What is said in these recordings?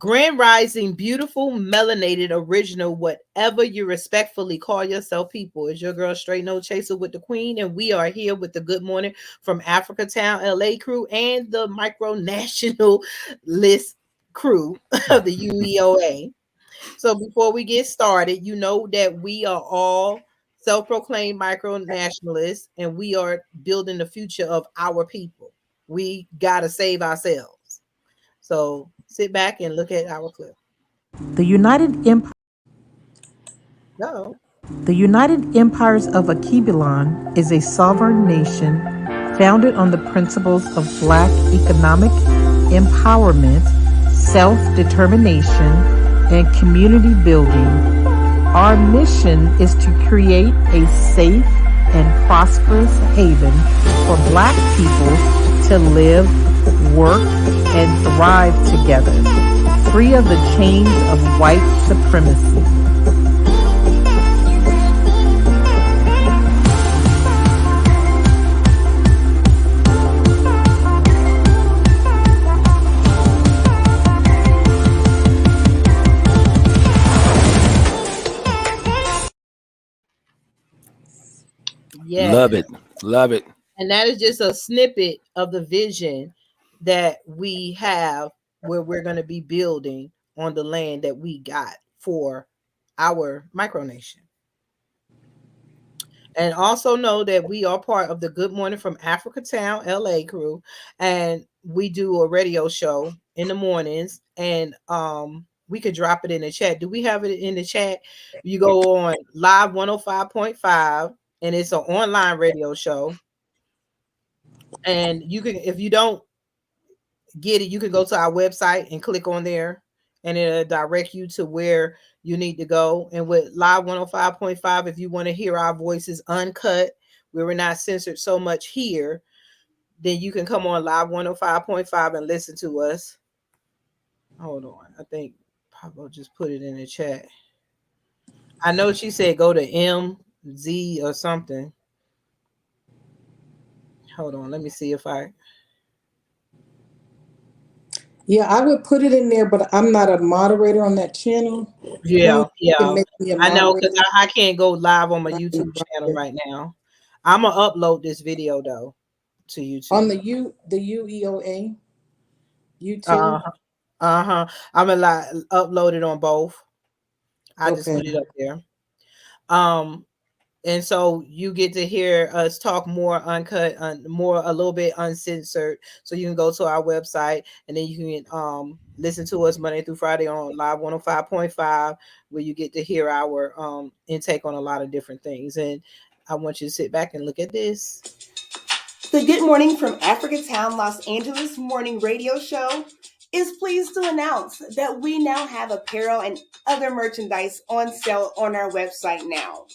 Grand Rising, beautiful, melanated, original, whatever you respectfully call yourself, people. It's your girl, Straight No Chaser with the Queen, and we are here with the Good Morning from Africa Town, LA crew, and the Micro National List crew of the UEOA. So before we get started, you know that we are all self-proclaimed micro nationalists, and we are building the future of our people. We gotta save ourselves. So sit back and look at our clip. The United Empire. No. The United Empires of Akibilon is a sovereign nation founded on the principles of Black economic empowerment, self-determination, and community building. Our mission is to create a safe and prosperous haven for Black people to live, work, and thrive together, free of the chains of white supremacy. Yeah. Love it. Love it. And that is just a snippet of the vision that we have where we're going to be building on the land that we got for our micronation. And also know that we are part of the Good Morning from Africa Town, LA crew. And we do a radio show in the mornings. And we could drop it in the chat. Do we have it in the chat? You go on live 105.5, and it's an online radio show. And you can, if you don't get it, you can go to our website and click on there, and it'll direct you to where you need to go. And with live 105.5, if you want to hear our voices uncut, where we're not censored so much here, then you can come on live 105.5 and listen to us. Hold on. I think Pablo just put it in the chat. I know she said go to MZ or something. Hold on. Let me see if I. Yeah, I would put it in there, but I'm not a moderator on that channel. Yeah, You can yeah. make me a I know, because moderator. I can't go live on my YouTube channel right now. I'm gonna upload this video though to YouTube. On the UEOA YouTube. Uh-huh. I'm gonna upload it on both. I just Okay. put it up there. And so you get to hear us talk more uncut, more a little bit uncensored. So you can go to our website, and then you can listen to us Monday through Friday on live 105.5, where you get to hear our intake on a lot of different things. And I want you to sit back and look at this. The Good Morning from Africa Town, Los Angeles morning radio show is pleased to announce that we now have apparel and other merchandise on sale on our website now.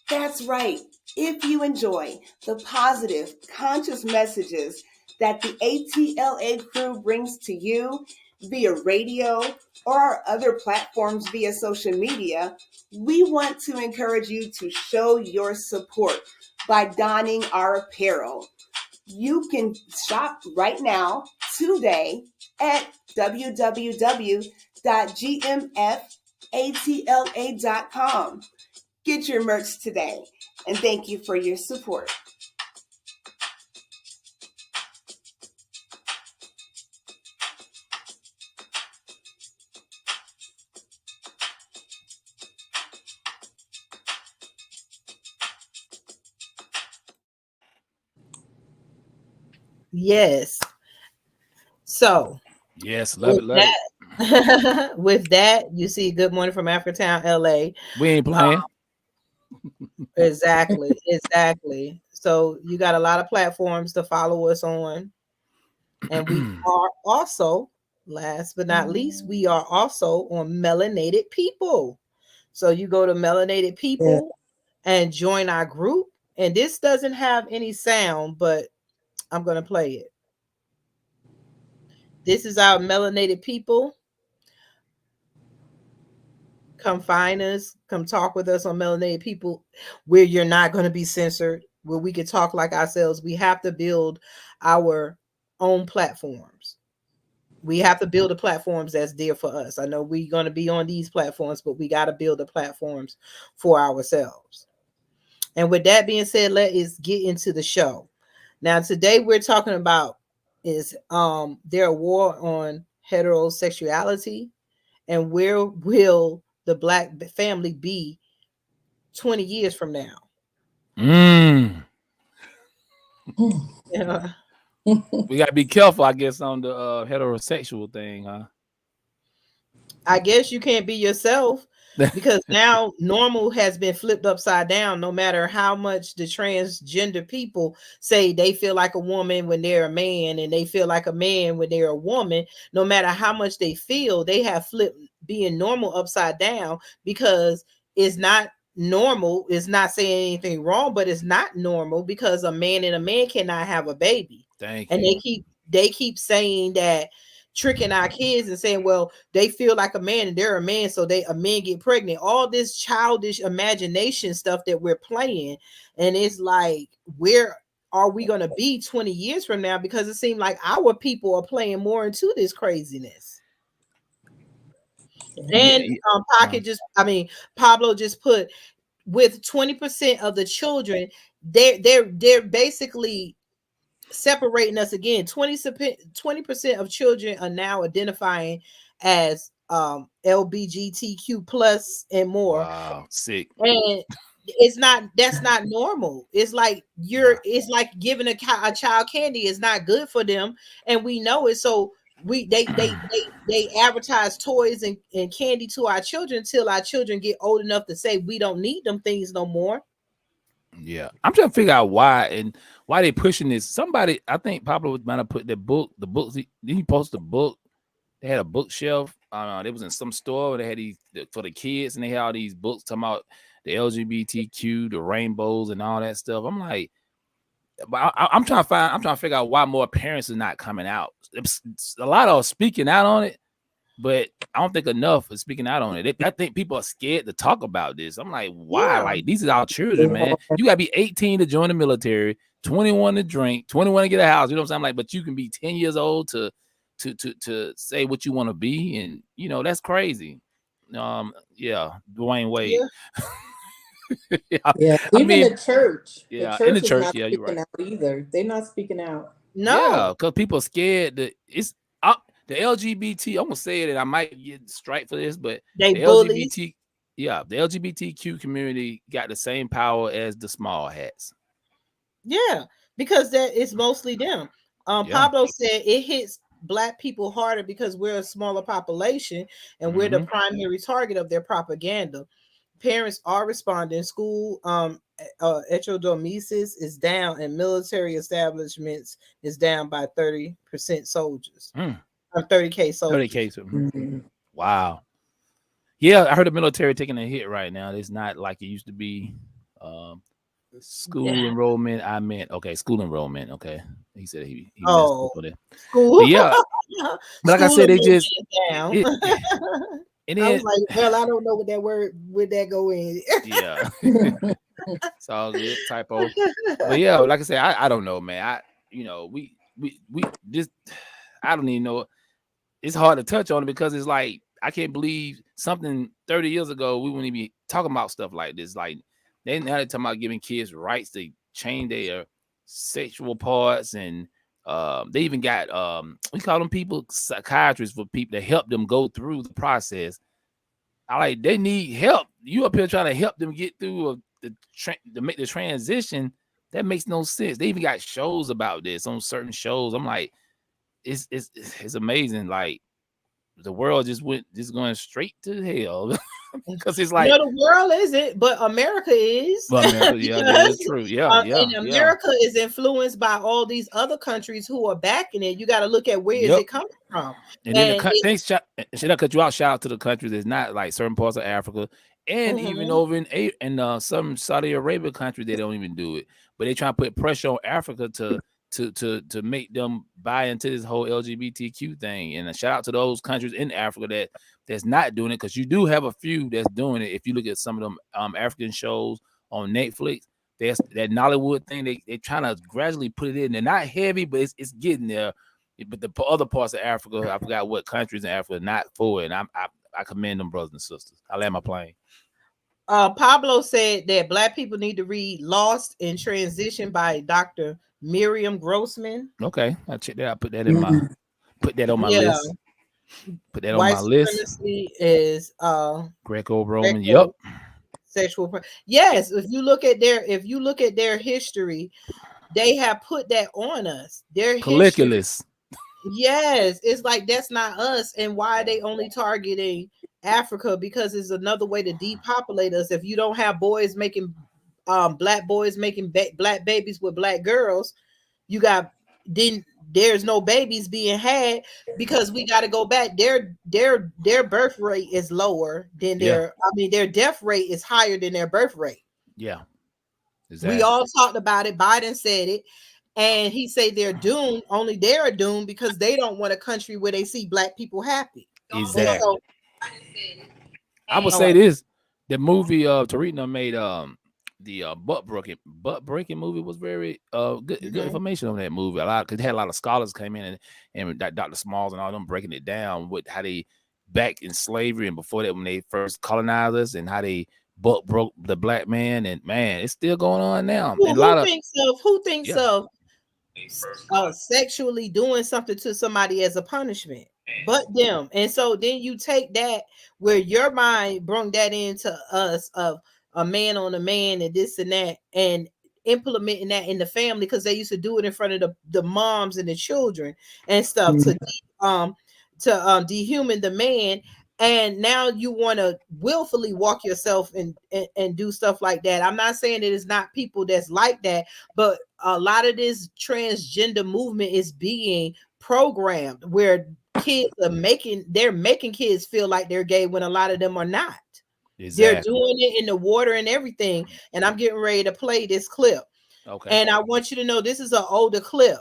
That's right. If you enjoy the positive, conscious messages that the ATLA crew brings to you via radio or our other platforms via social media, we want to encourage you to show your support by donning our apparel. You can shop right now, today, at www.gmfatla.com. Get your merch today, and thank you for your support. Yes. So Yes, love it, love it. With that, you see Good Morning from Africa Town, LA. We ain't playing. Exactly. So you got a lot of platforms to follow us on. And we are also, last but not least, we are also on Melanated People. So you go to Melanated People and join our group. And this doesn't have any sound, but I'm going to play it. This is our Melanated People. Come find us. Come talk with us on Melanated People, where you're not going to be censored, where we can talk like ourselves. We have to build our own platforms. We have to build the platforms that's there for us. I know we're going to be on these platforms, but we got to build the platforms for ourselves. And with that being said, let us get into the show. Now, today we're talking about is their war on heterosexuality, and where will the Black family be 20 years from now? Mm. Yeah. We gotta be careful, I guess, on the heterosexual thing, huh? I guess you can't be yourself because now normal has been flipped upside down. No matter how much the transgender people say they feel like a woman when they're a man, and they feel like a man when they're a woman, no matter how much they feel, they have flipped being normal upside down, because it's not normal. It's not saying anything wrong, but it's not normal because a man and a man cannot have a baby. Thank And you. they keep saying that, tricking our kids and saying, well, they feel like a man and they're a man, so a man get pregnant. All this childish imagination stuff that we're playing. And it's like, where are we going to be 20 years from now? Because it seems like our people are playing more into this craziness. And Yeah. Pablo just put, with 20% of the children, they're basically separating us again. 20% of children are now identifying as LBGTQ plus and more. Wow, sick. And that's not normal. It's like it's like giving a child candy is not good for them, and we know it. So they advertise toys and candy to our children till our children get old enough to say we don't need them things no more. Yeah, I'm trying to figure out why they pushing this. Somebody, I think Pablo might have put the books. He posted a book. They had a bookshelf. They was in some store. They had these for the kids, and they had all these books talking about the LGBTQ, the rainbows, and all that stuff. I'm like, but I'm trying to figure out why more parents are not coming out. A lot of speaking out on it, but I don't think enough is speaking out on it. I think people are scared to talk about this. I'm like, why? Yeah. Like, these are our children, man. You gotta be 18 to join the military, 21 to drink, 21 to get a house. You know what I'm saying? Like, but you can be 10 years old to say what you want to be, and that's crazy. Yeah, Dwayne Wade. Yeah. Yeah, I even mean, the church. The yeah, in the church is church, not yeah, you're speaking right. out either. They're not speaking out. No. Yeah, because people are scared that the LGBT. I'm gonna say it, and I might get strike for this, but They the bullies. the LGBTQ community got the same power as the small hats. Yeah, because that is mostly them. Yeah. Pablo said it hits Black people harder because we're a smaller population and we're the Mm-hmm. primary target of their propaganda. Parents are responding. School heterodomesis is down, and military establishments is down by 30% soldiers. 30K soldiers. 30K. Wow. Yeah, I heard the military taking a hit right now. It's not like it used to be. School enrollment. I meant school enrollment. Okay, he said he messed up on it. School. But yeah, but like I School said, they just down. and I was then like, well, I don't know what that word would that go in. yeah, it's all good typo. But yeah, like I said, I don't know, man. We just I don't even know. It's hard to touch on it because it's like I can't believe something 30 years ago we wouldn't even be talking about stuff like this. Like now they're talking about giving kids rights to change their sexual parts, and they even got we call them people psychiatrists for people to help them go through the process. They need help. You up here trying to help them get through to make the transition. That makes no sense. They even got shows about this on certain shows. I'm like, it's amazing. Like the world just going straight to hell because it's like No, the world isn't, but America is. well, America, yeah, that is true. Yeah, And America is influenced by all these other countries who are backing it. You got to look at where is it coming from. And then should I cut you out? Shout out to the countries that's not like certain parts of Africa, and even over in some Saudi Arabia country, they don't even do it, but they try to put pressure on Africa to make them buy into this whole LGBTQ thing. And a shout out to those countries in Africa that's not doing it, because you do have a few that's doing it. If you look at some of them African shows on Netflix, there's that Nollywood thing. They're trying to gradually put it in. They're not heavy, but it's getting there. but the other parts of Africa, I forgot what countries in Africa are not for it. And I commend them brothers and sisters. I land my plane. Pablo said that Black people need to read Lost in Transition by Dr. Miriam Grossman. Okay, I'll check that out. Put that on my list. Put that on White my list. supremacy is Greco-Roman. Yep. Sexual. Yes, if you look at their history, they have put that on us. Their Caligulus. Yes, it's like that's not us. And why are they only targeting Africa? Because it's another way to depopulate us. If you don't have boys making Black boys making Black babies with Black girls, there's no babies being had, because we got to go back. Their birth rate is lower than their death rate is higher than their birth rate. Yeah, exactly. We all talked about it. Biden said it, and he said they're doomed. Only they're doomed because they don't want a country where they see Black people happy. Exactly. So, I would say this: the movie Tarina made the butt breaking movie was very good information on that movie. Because it had a lot of scholars came in and Dr. Smalls and all them breaking it down with how they back in slavery and before that when they first colonized us and how they butt broke the Black man, and man, it's still going on now. Who thinks of sexually doing something to somebody as a punishment but them? And so then you take that where your mind brought that into us of a man on a man and this and that, and implementing that in the family, because they used to do it in front of the moms and the children and stuff to dehuman the man. And now you want to willfully walk yourself and do stuff like that. I'm not saying that it's not people that's like that, but a lot of this transgender movement is being programmed where kids are making kids feel like they're gay when a lot of them are not. Exactly. They're doing it in the water and everything. And I'm getting ready to play this clip. Okay. And I want you to know this is an older clip.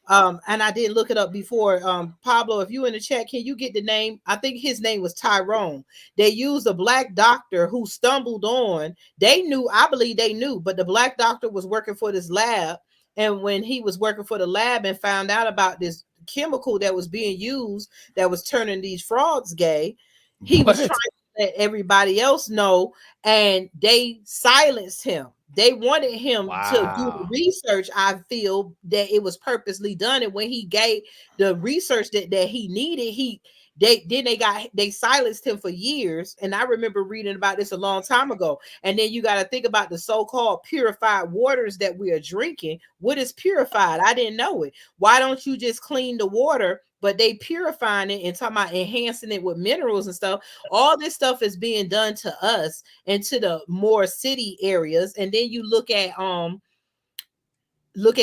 And I didn't look it up before. Pablo, if you in the chat, can you get the name? I think his name was Tyrone. They used a Black doctor who stumbled on. I believe they knew, but the Black doctor was working for this lab. And when he was working for the lab and found out about this chemical that was being used that was turning these frogs gay, he was trying to let everybody else know, and they silenced him. They wanted him to do the research. I feel that it was purposely done, and when he gave the research that he needed, they silenced him for years. And I remember reading about this a long time ago. And then you got to think about the so-called purified waters that we are drinking. What is purified? I didn't know it. Why don't you just clean the water? But they purifying it and talking about enhancing it with minerals and stuff. All this stuff is being done to us and to the more city areas. And then you look at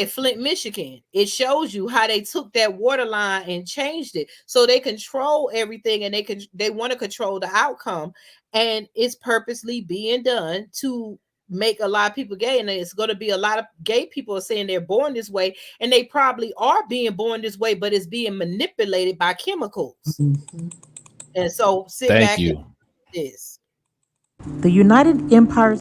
Flint, Michigan. It shows you how they took that water line and changed it. So they control everything, and they want to control the outcome. And it's purposely being done to make a lot of people gay. And it's going to be a lot of gay people are saying they're born this way, and they probably are being born this way, but it's being manipulated by chemicals. Mm-hmm. And so sit back and this. The United Empire.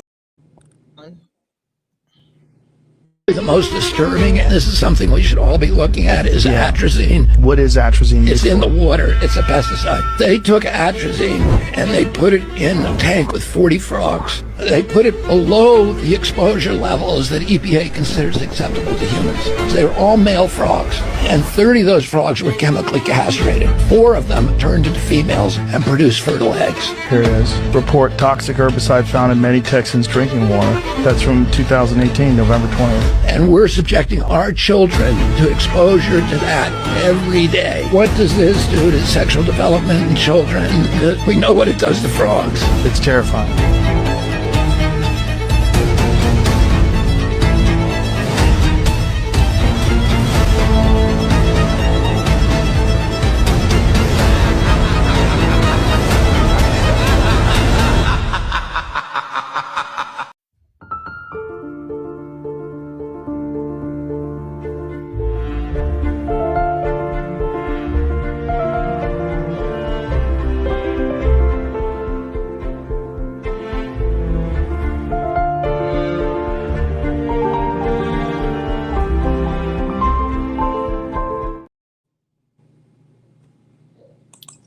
The most disturbing, and this is something we should all be looking at, is atrazine. What is atrazine? It's in the water. It's a pesticide. They took atrazine and they put it in a tank with 40 frogs. They put it below the exposure levels that EPA considers acceptable to humans. So they were all male frogs, and 30 of those frogs were chemically castrated. 4 of them turned into females and produced fertile eggs. Here it is. Report toxic herbicide found in many Texans' drinking water. That's from 2018, November 20th. And we're subjecting our children to exposure to that every day. What does this do to sexual development in children? We know what it does to frogs. It's terrifying.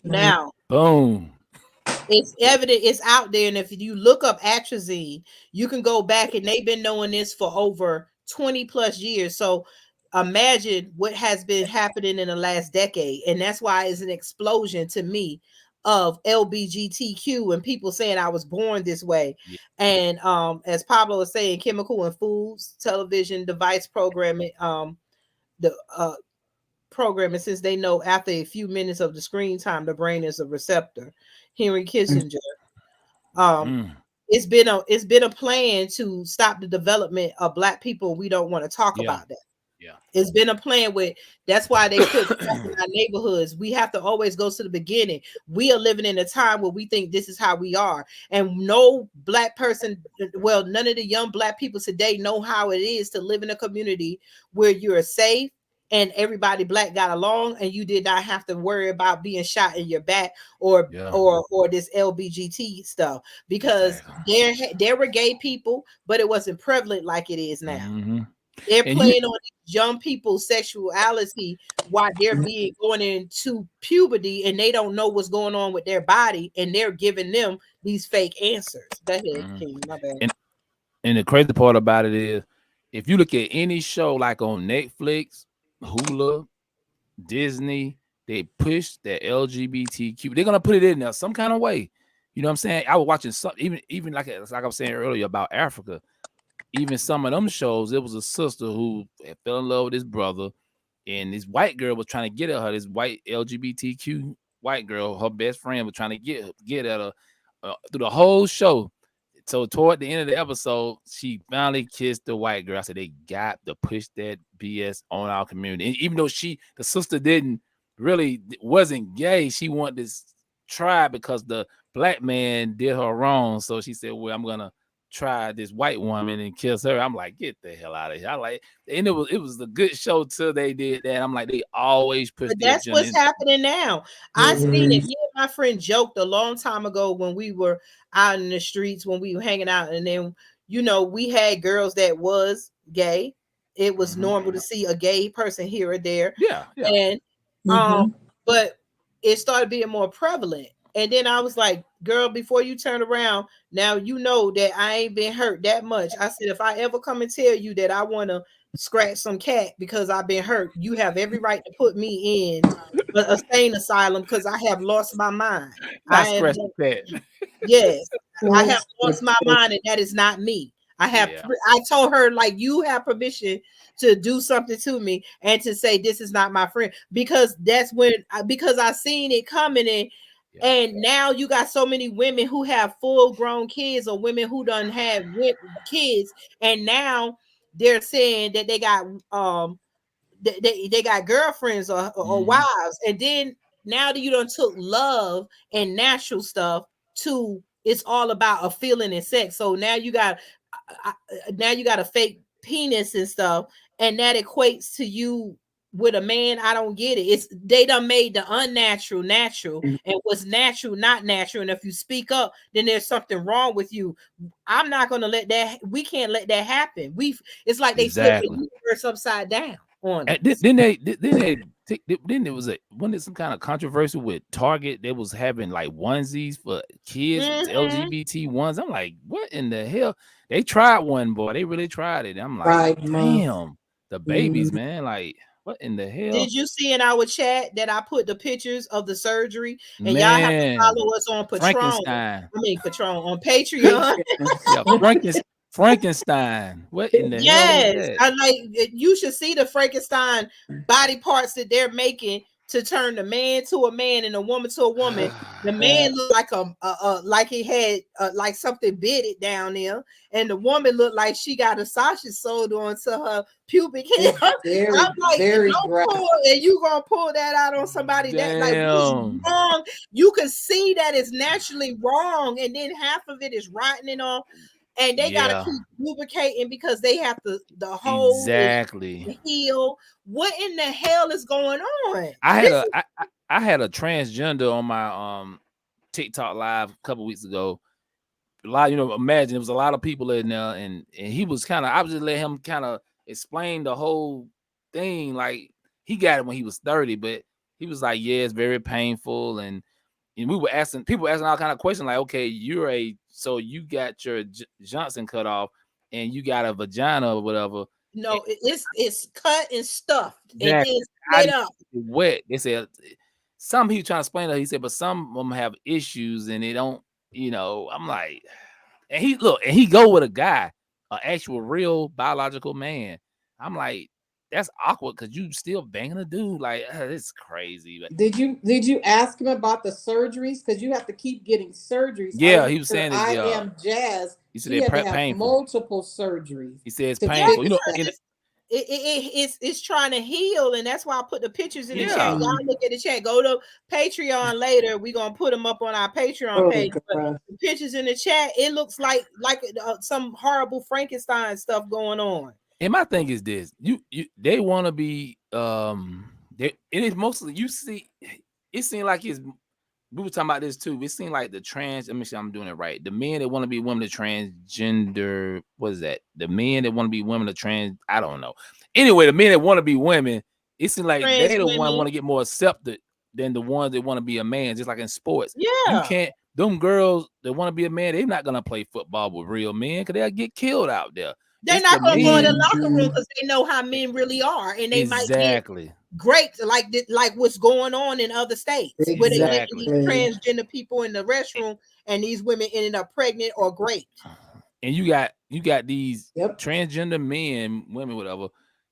Now, Boom. it's evident, it's out there, and if you look up atrazine, you can go back, and they've been knowing this for over 20 plus years. So imagine what has been happening in the last decade, and that's why it's an explosion to me of LBGTQ and people saying I was born this way. Yeah. And as Pablo was saying, chemical and foods, television, device programming, the programming, since they know after a few minutes of the screen time, the brain is a receptor. Henry Kissinger. Mm. It's been a plan to stop the development of Black people. We don't want to talk Yeah. about that. Yeah. It's been a plan with, that's why they put crack in our neighborhoods. We have to always go to the beginning. We are living in a time where we think this is how we are. And no Black person, well, none of the young Black people today know how it is to live in a community where you're safe and everybody Black got along, and you did not have to worry about being shot in your back or Yeah. or this LBGT stuff, because Exactly. there were gay people, but it wasn't prevalent like it is now. Mm-hmm. They're And you, playing on young people's sexuality while they're being going into puberty, and they don't know what's going on with their body, and they're giving them these fake answers. Go ahead, King. My bad. and the crazy part about it is, if you look at any show like on Netflix, Hulu, Disney, they push that LGBTQ. They're gonna put it in there some kind of way. You know what I'm saying? I was watching some, even like I was saying earlier about Africa. Even some of them shows, it was a sister who fell in love with his brother, and this white girl was trying to get at her. This white LGBTQ white girl, her best friend, was trying to get at her through the whole show. So toward the end of the episode, she finally kissed the white girl. I said, they got to push that BS on our community. And even though the sister wasn't gay, she wanted this try because the Black man did her wrong. So she said, well, I'm gonna try this white woman and kiss her. I'm like, get the hell out of here. I like, and it was a good show till they did that. I'm like, they always push But the that's agenda. what's happening now. I seen it. Me and my friend joked a long time ago when we were out in the streets, when we were hanging out, and then we had girls that was gay. It was normal to see a gay person here or there. Yeah. And but it started being more prevalent. And then I was like, girl, before you turn around, now you know that I ain't been hurt that much. I said, if I ever come and tell you that I want to scratch some cat because I've been hurt, you have every right to put me in a sane asylum because I have lost my mind. Not scratch the cat. Yes, I have lost my mind, and that is not me. I told her, like, you have permission to do something to me and to say this is not my friend, because that's because I seen it coming in. And now you got so many women who have full grown kids, or women who done had kids, and now they're saying that they got they got girlfriends or wives, and then now that you done took love and natural stuff to, it's all about a feeling and sex. So now you got a fake penis and stuff, and that equates to you with a man. I don't get it. It's, they done made the unnatural natural, and what's natural not natural. And if you speak up, then there's something wrong with you. I'm not gonna let that. We can't let that happen. It's like they flipped the universe upside down on us. Then it was wasn't it some kind of controversy with Target? They was having like onesies for kids, LGBT ones. I'm like, what in the hell? They tried one, boy. They really tried it. I'm like, damn, the babies, man. Like, what in the hell? Did you see in our chat that I put the pictures of the surgery? And y'all have to follow us on Patreon on Patreon. Yeah, Frankenstein. What in the hell was that? I like, you should see the Frankenstein body parts that they're making to turn the man to a man and a woman to a woman. The man looked like like he had like something bitted down there, and the woman looked like she got a sausage sewed onto her pubic hair. I'm like, and you gonna pull that out on somebody that like wrong? You can see that it's naturally wrong, and then half of it is rotting off. And they gotta keep lubricating because they have to the whole heal. What in the hell is going on? I had a transgender on my TikTok live a couple weeks ago. A lot, imagine there was a lot of people in there, and he was I was just let him kind of explain the whole thing. Like, he got it when he was 30, but he was like, yeah, it's very painful, and and we were asking all kind of questions like, okay, so you got your Johnson cut off and you got a vagina or whatever. No, it's cut and stuffed and That then I split up. wet. They said some people trying to explain it. He said, but some of them have issues and they don't, I'm like, and he go with a guy, an actual real biological man. I'm like, that's awkward because you still banging a dude. Like, it's crazy. But Did you ask him about the surgeries? Because you have to keep getting surgeries. yeah, he was saying I am Jazz. He said She had to have painful. multiple surgeries. He said it's to painful. fix that. It's trying to heal, and that's why I put the pictures in the chat. Yeah. Y'all look at the chat. Go to Patreon later. We're gonna put them up on our Patreon page. But the pictures in the chat, it looks like some horrible Frankenstein stuff going on. And my thing is this: they want to be it is mostly you see. It seems like we were talking about this too. It seems like the trans. Let me see, I'm doing it right. The men that want to be women, the transgender. What is that? The men that want to be women, the trans. I don't know. Anyway, the men that want to be women, it seems like Trans they the women. one want to get more accepted than the ones that want to be a man. Just like in sports, Yeah, you can't. Them girls that want to be a man, they're not gonna play football with real men because they'll get killed out there. They're not gonna go in the locker room because they know how men really are, and they might get great like what's going on in other states where they let these transgender people in the restroom and these women ended up pregnant or great. And you got these transgender men, women, whatever,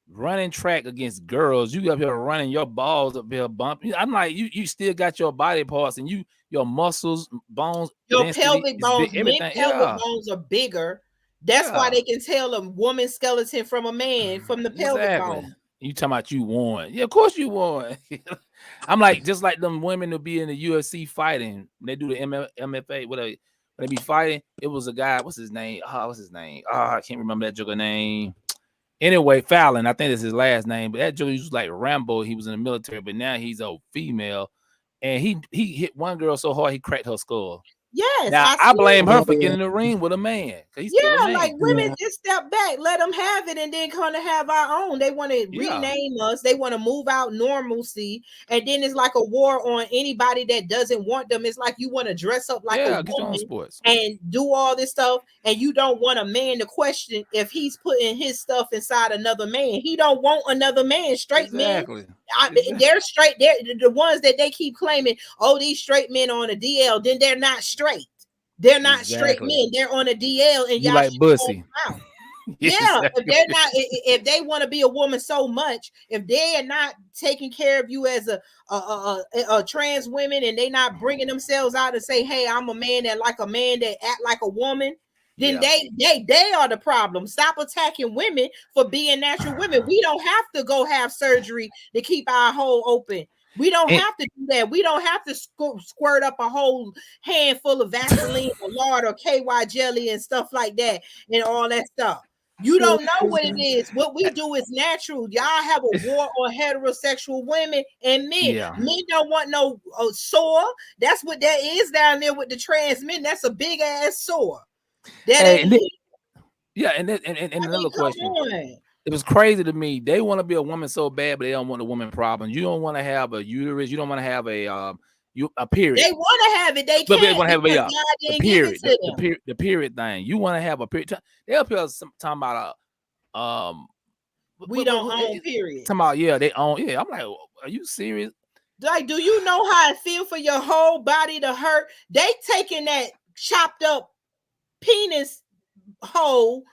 running track against girls. You up here running your balls up here bumping. I'm like, you still got your body parts and your muscles, bones, your pelvic bones, pelvic bones are bigger. That's why they can tell a woman's skeleton from a man from the pelvic bone. You talking about you won. Yeah, of course you won. I'm like, just like them women who be in the UFC fighting. When they do the MFA, whatever, when they be fighting, it was a guy, what's his name? I can't remember that joker name. Anyway, Fallon, I think that's his last name. But that joker was like Rambo. He was in the military, but now he's a female. And he hit one girl so hard he cracked her skull. Yes, now I blame her for getting in the ring with a man. Like women just step back, let them have it, and then kind of have our own. They want to rename us. They want to move out normalcy, and then it's like a war on anybody that doesn't want them. It's like you want to dress up like a woman and do all this stuff, and you don't want a man to question if he's putting his stuff inside another man. He don't want another man. Straight men. They're straight. They're the ones that they keep claiming. Oh, these straight men on a DL. Then they're not straight. They're not straight men. They're on a DL, and y'all like bussy. If they want to be a woman so much, if they are not taking care of you as a trans woman, and they not bringing themselves out and say, "Hey, I'm a man that like a man that act like a woman," then they are the problem. Stop attacking women for being natural women. We don't have to go have surgery to keep our hole open. We don't have to do that. We don't have to squirt up a whole handful of Vaseline or lard or KY jelly and stuff like that and all that stuff. You don't know what it is. What we do is natural. Y'all have a war on heterosexual women and men. Men don't want no sore. That's what that is down there with the trans men. That's a big ass sore. And another question. It was crazy to me. They want to be a woman so bad, but they don't want a woman problem. You don't want to have a uterus. You don't want to have a period. They want to have it. They can't. They want to have the period. The period thing. You want to have a period. They up here talking about we don't own period. Talking about they own. Yeah, I'm like, are you serious? Like, do you know how it feel for your whole body to hurt? They taking that chopped up penis hole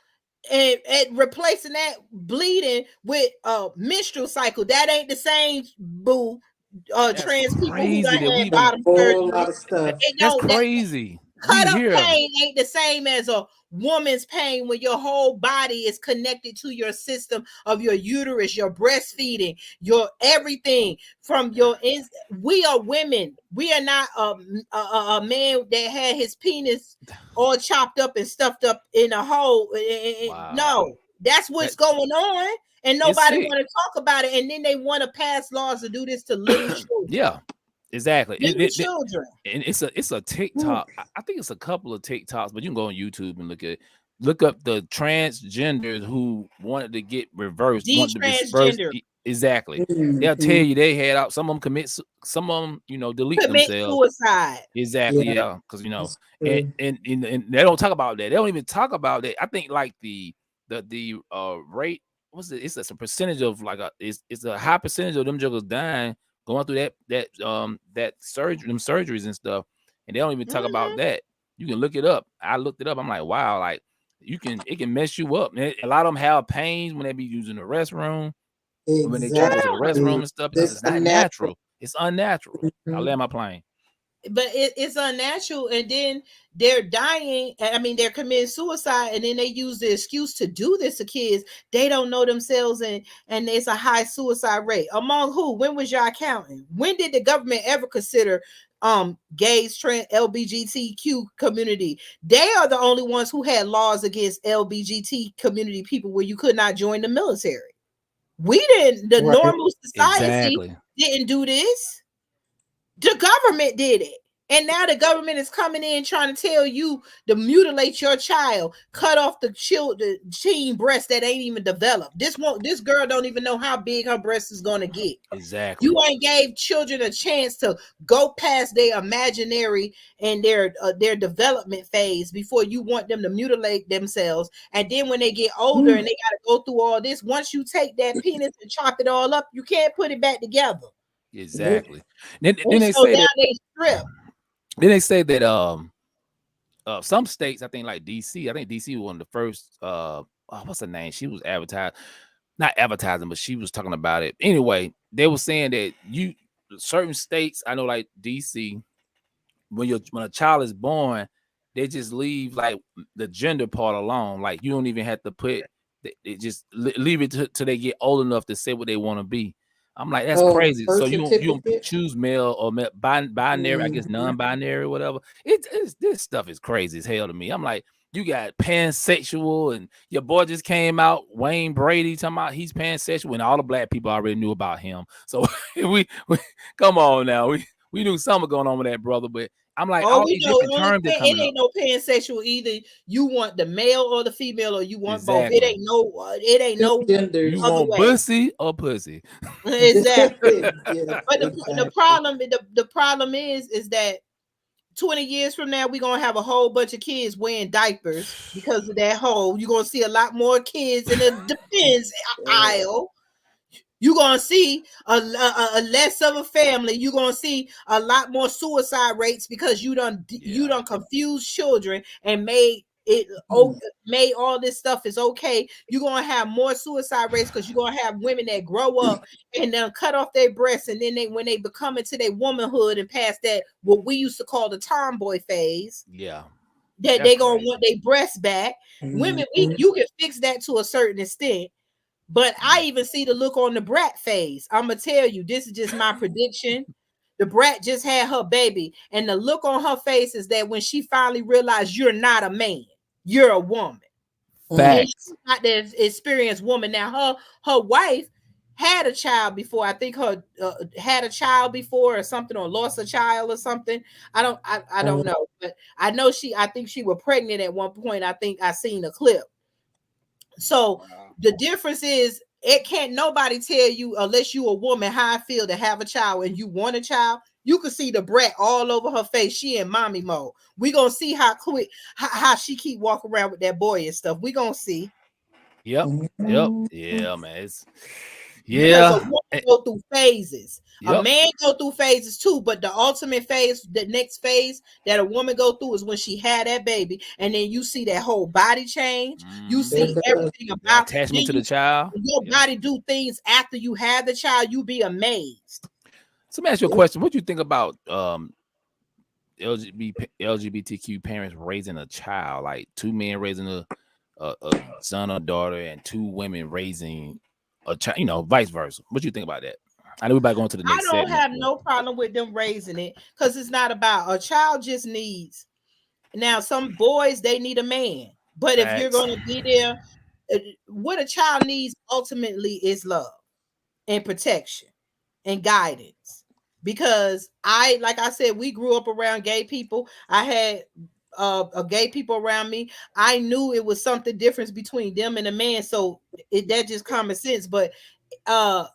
and replacing that bleeding with a menstrual cycle. That ain't the same, boo. Trans people who got had bottom surgery. That's crazy. Cut up pain ain't the same as a woman's pain when your whole body is connected to your system of your uterus, your breastfeeding, your everything from your we are women. We are not a man that had his penis all chopped up and stuffed up in a hole. Wow. No, that's what's going on, and nobody want to talk about it. And then they want to pass laws to do this to little children. Yeah. Exactly. Children. And it's a TikTok. I think it's a couple of TikToks, but you can go on YouTube and look up the transgenders who wanted to get reversed. Transgender. Exactly. They'll tell Mhm. you they had out. Some of them some of them, delete Commit themselves. suicide. Exactly. Yeah, Yeah. Because that's and, true. and and they don't talk about that. They don't even talk about that. I think like the rate. What's it? It's a percentage of like it's a high percentage of them juggers dying going through that surgery, them surgeries and stuff, and they don't even talk about Mhm. that. You can look it up. I looked it up. I'm like, wow, like it can mess you up. And a lot of them have pains when they be using the restroom, when they try to go to the restroom Exactly. and stuff because This it's not unnatural. natural. It's unnatural. I Mhm. land my plane. But it's unnatural, and then they're dying. I mean, they're committing suicide, and then they use the excuse to do this to kids. They don't know themselves, and it's a high suicide rate among who? When was y'all counting? When did the government ever consider gays, trans, LBGTQ community? They are the only ones who had laws against LBGT community people where you could not join the military. We didn't. The Right. normal society Exactly. didn't do this. The government did it. And now the government is coming in trying to tell you to mutilate your child, cut off the teen breast that ain't even developed. This girl don't even know how big her breast is gonna get. You Exactly. ain't gave children a chance to go past their imaginary and their development phase before you want them to mutilate themselves. And then when they get older and they got to go through all this, once you take that penis and chop it all up, you can't put it back together. Nope. Exactly. Then And they so say now that. they strip. Then they say that some states, I think like DC, I think DC was one of the first what's her name? She was advertised, not advertising, but she was talking about it. Anyway, they were saying that certain states, I know like DC, when a child is born, they just leave like the gender part alone. Like you don't even have to put they just leave it till they get old enough to say what they want to be. I'm like, that's Oh, crazy. So birth you don't certificate. choose male or binary, I guess Mhm. non-binary or whatever. It's this stuff is crazy as hell to me. I'm like, you got pansexual, and your boy just came out, Wayne Brady, talking about he's pansexual, and all the black people already knew about him. So we come on now. We knew something going on with that brother, but I'm like, Oh, all we these know different terms that it coming up. ain't no pansexual either. You want the male or the female, or you want both. Exactly. It ain't Two no You genders. other want way. bussy or pussy? Exactly. Yeah, But the exactly. problem the problem is that 20 years from now we're gonna have a whole bunch of kids wearing diapers because of that hole. You're gonna see a lot more kids in the defense aisle. You're gonna see a less of a family. You're gonna see a lot more suicide rates because you Yeah. don't confuse children and made all this stuff is okay. You're gonna have more suicide rates because you're gonna have women that grow up and then cut off their breasts, and then when they become into their womanhood and past that what we used to call the tomboy phase, Yeah. that That's they gonna crazy. want their breasts back. Women, Mhm. you can fix that to a certain extent, but I even see the look on the brat phase. I'm gonna tell you, this is just my prediction. The brat just had her baby, and the look on her face is that when she finally realized you're not a man, you're a woman, and Mhm. Facts. she's not the experienced woman. Now her wife had a child before. I think her had a child before or something, or lost a child or something. I don't know, but I know I think she was pregnant at one point. I think I seen a clip. So Wow. the difference is it can't nobody tell you unless you a woman how I feel to have a child and you want a child. You can see the brat all over her face. She in mommy mode. We gonna see how quick how she keep walking around with that boy and stuff. We gonna see Yep. Yep. Mhm. Yeah, man. It's because a yeah. woman go through phases. A Yep. man go through phases too, but the ultimate phase, the next phase that a woman go through is when she had that baby, and then you see that whole body change. You Mm-hmm. see It does. everything The about then attachment to the you child. your Yeah. body do things after you have the child. You be amazed. So let me ask you a Yep. question. What do you think about LGBTQ parents raising a child, like two men raising a son or daughter, and two women raising a child, vice versa? What do you think about that? I know we're about going to the I next don't segment, have but no problem with them raising it because it's not about a child. Just needs now some boys they need a man, but if you're facts. gonna be there, what a child needs ultimately is love and protection and guidance. Because like I said, we grew up around gay people. I had a gay people around me. I knew it was something different between them and a man. So that just common sense. But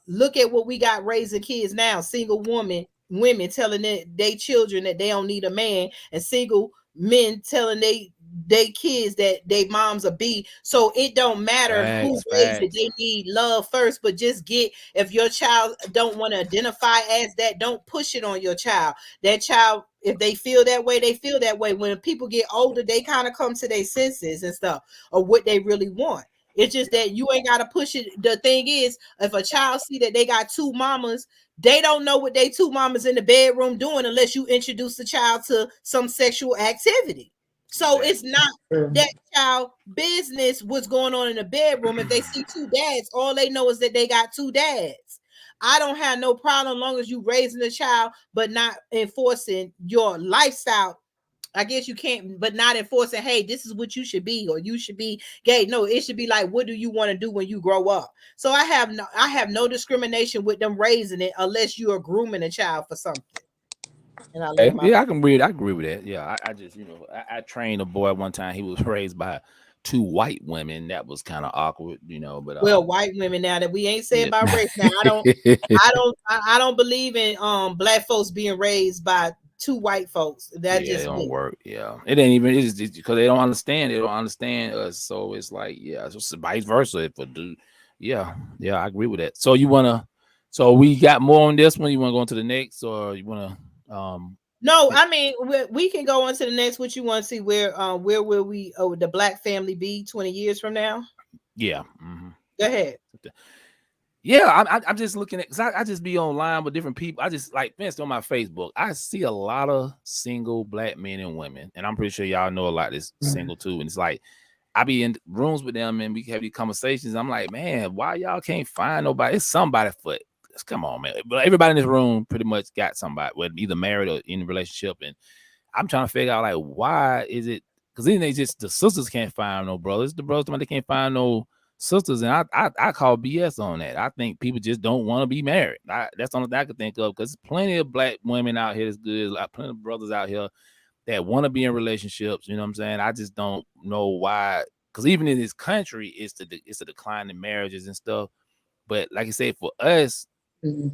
look at what we got raising kids now. Single women telling they children that they don't need a man, and single men telling they kids that they moms are B. So it don't matter who raised it. Facts. They need love first. But just get, if your child don't want to identify as that, don't push it on your child. That child, if they feel that way, they feel that way. When people get older, they kind of come to their senses and stuff of what they really want. It's just that you ain't got to push it. The thing is, if a child see that they got two mamas, they don't know what they two mamas in the bedroom doing unless you introduce the child to some sexual activity. So it's not that child business what's going on in the bedroom. If they see two dads, all they know is that they got two dads. I don't have no problem long as you raising a child, but not enforcing your lifestyle. I guess you can't, but not enforcing, hey, this is what you should be, or you should be gay. No, it should be like, what do you want to do when you grow up? So I have no discrimination with them raising it unless you are grooming a child for something. And I land my Yeah, I agree with that. Yeah, I just, I trained a boy one time. He was raised by two white women. That was kind of awkward, but well, white women, now that we ain't saying yeah. about race. Now I don't believe in black folks being raised by two white folks. That Yeah, it just don't me. work. Yeah, it ain't even. It's because they don't understand. They don't understand us. So it's like, yeah, so it's vice versa. If a dude, yeah, I agree with that. So you wanna, so we got more on this one. You wanna go on to the next, or you wanna? No, I mean we can go on to the next. What you want to see? Where will we? Oh, the black family be 20 years from now? Yeah. Go ahead. Yeah, I'm just looking at, because I just be online with different people. I just, like, for instance, on my Facebook, I see a lot of single black men and women, and I'm pretty sure y'all know a lot that's single too. And it's like, I be in rooms with them and we have these conversations. I'm like, man, why y'all can't find nobody? It's somebody for it. Come on, man. But everybody in this room pretty much got somebody, whether either married or in a relationship. And I'm trying to figure out, like, why is it? Because then the sisters can't find no brothers. The brothers, they can't find no sisters. And I call BS on that. I think people just don't want to be married. That's the only thing I could think of, because plenty of black women out here that's good. Like, plenty of brothers out here that want to be in relationships. You know what I'm saying? I just don't know why. Because even in this country, it's a decline in marriages and stuff. But like I said, for us,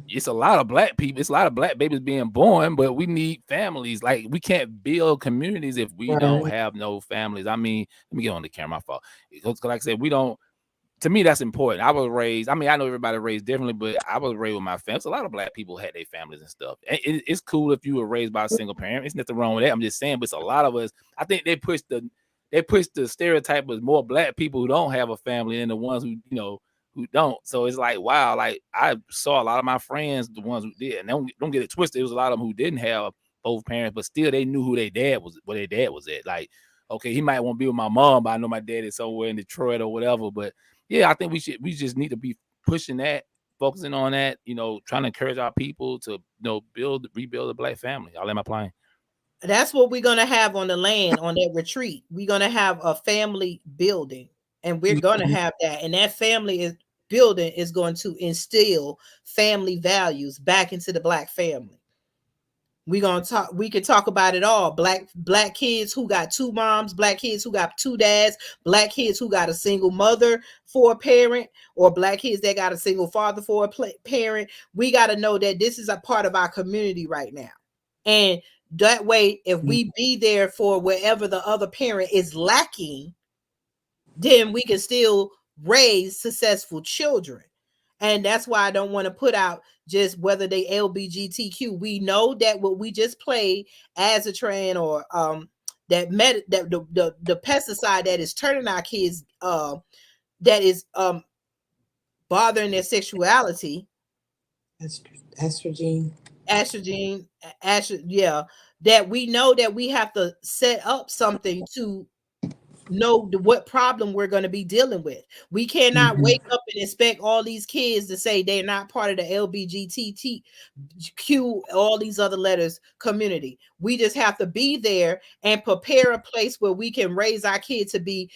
it's a lot of black people. It's a lot of black babies being born, but we need families. Like, we can't build communities if we don't have no families. I mean, let me get on the camera. My fault. Because like I said, we don't. To me, that's important. I was raised. I mean, I know everybody raised differently, but I was raised with my family. So a lot of black people had their families and stuff. It's cool if you were raised by a single parent. There's nothing wrong with that. I'm just saying, but it's a lot of us. I think they push the stereotype of more black people who don't have a family than the ones who don't. So it's like, wow, like, I saw a lot of my friends, the ones who did, and don't get it twisted. It was a lot of them who didn't have both parents, but still they knew who their dad was, where their dad was at. Like, okay, he might want to be with my mom, but I know my dad is somewhere in Detroit or whatever. But yeah, I think we just need to be pushing that, focusing on that, trying to encourage our people to, rebuild a black family. I'll let my plane. That's what we're gonna have on the land on that retreat. We're gonna have a family building, and we're gonna have that. And that building is going to instill family values back into the black family. We can talk about it all. Black kids who got two moms, black kids who got two dads, black kids who got a single mother for a parent, or black kids that got a single father for a parent. We got to know that this is a part of our community right now. And that way, if we be there for wherever the other parent is lacking, then we can still raise successful children. And that's why I don't want to put out just whether they LBGTQ. We know that what we just played as a trend, or that the pesticide that is turning our kids that is bothering their sexuality. Estrogen, yeah, that we know that we have to set up something to know what problem we're going to be dealing with. We cannot wake up and expect all these kids to say they're not part of the LBGTQ, all these other letters community. We just have to be there and prepare a place where we can raise our kids to be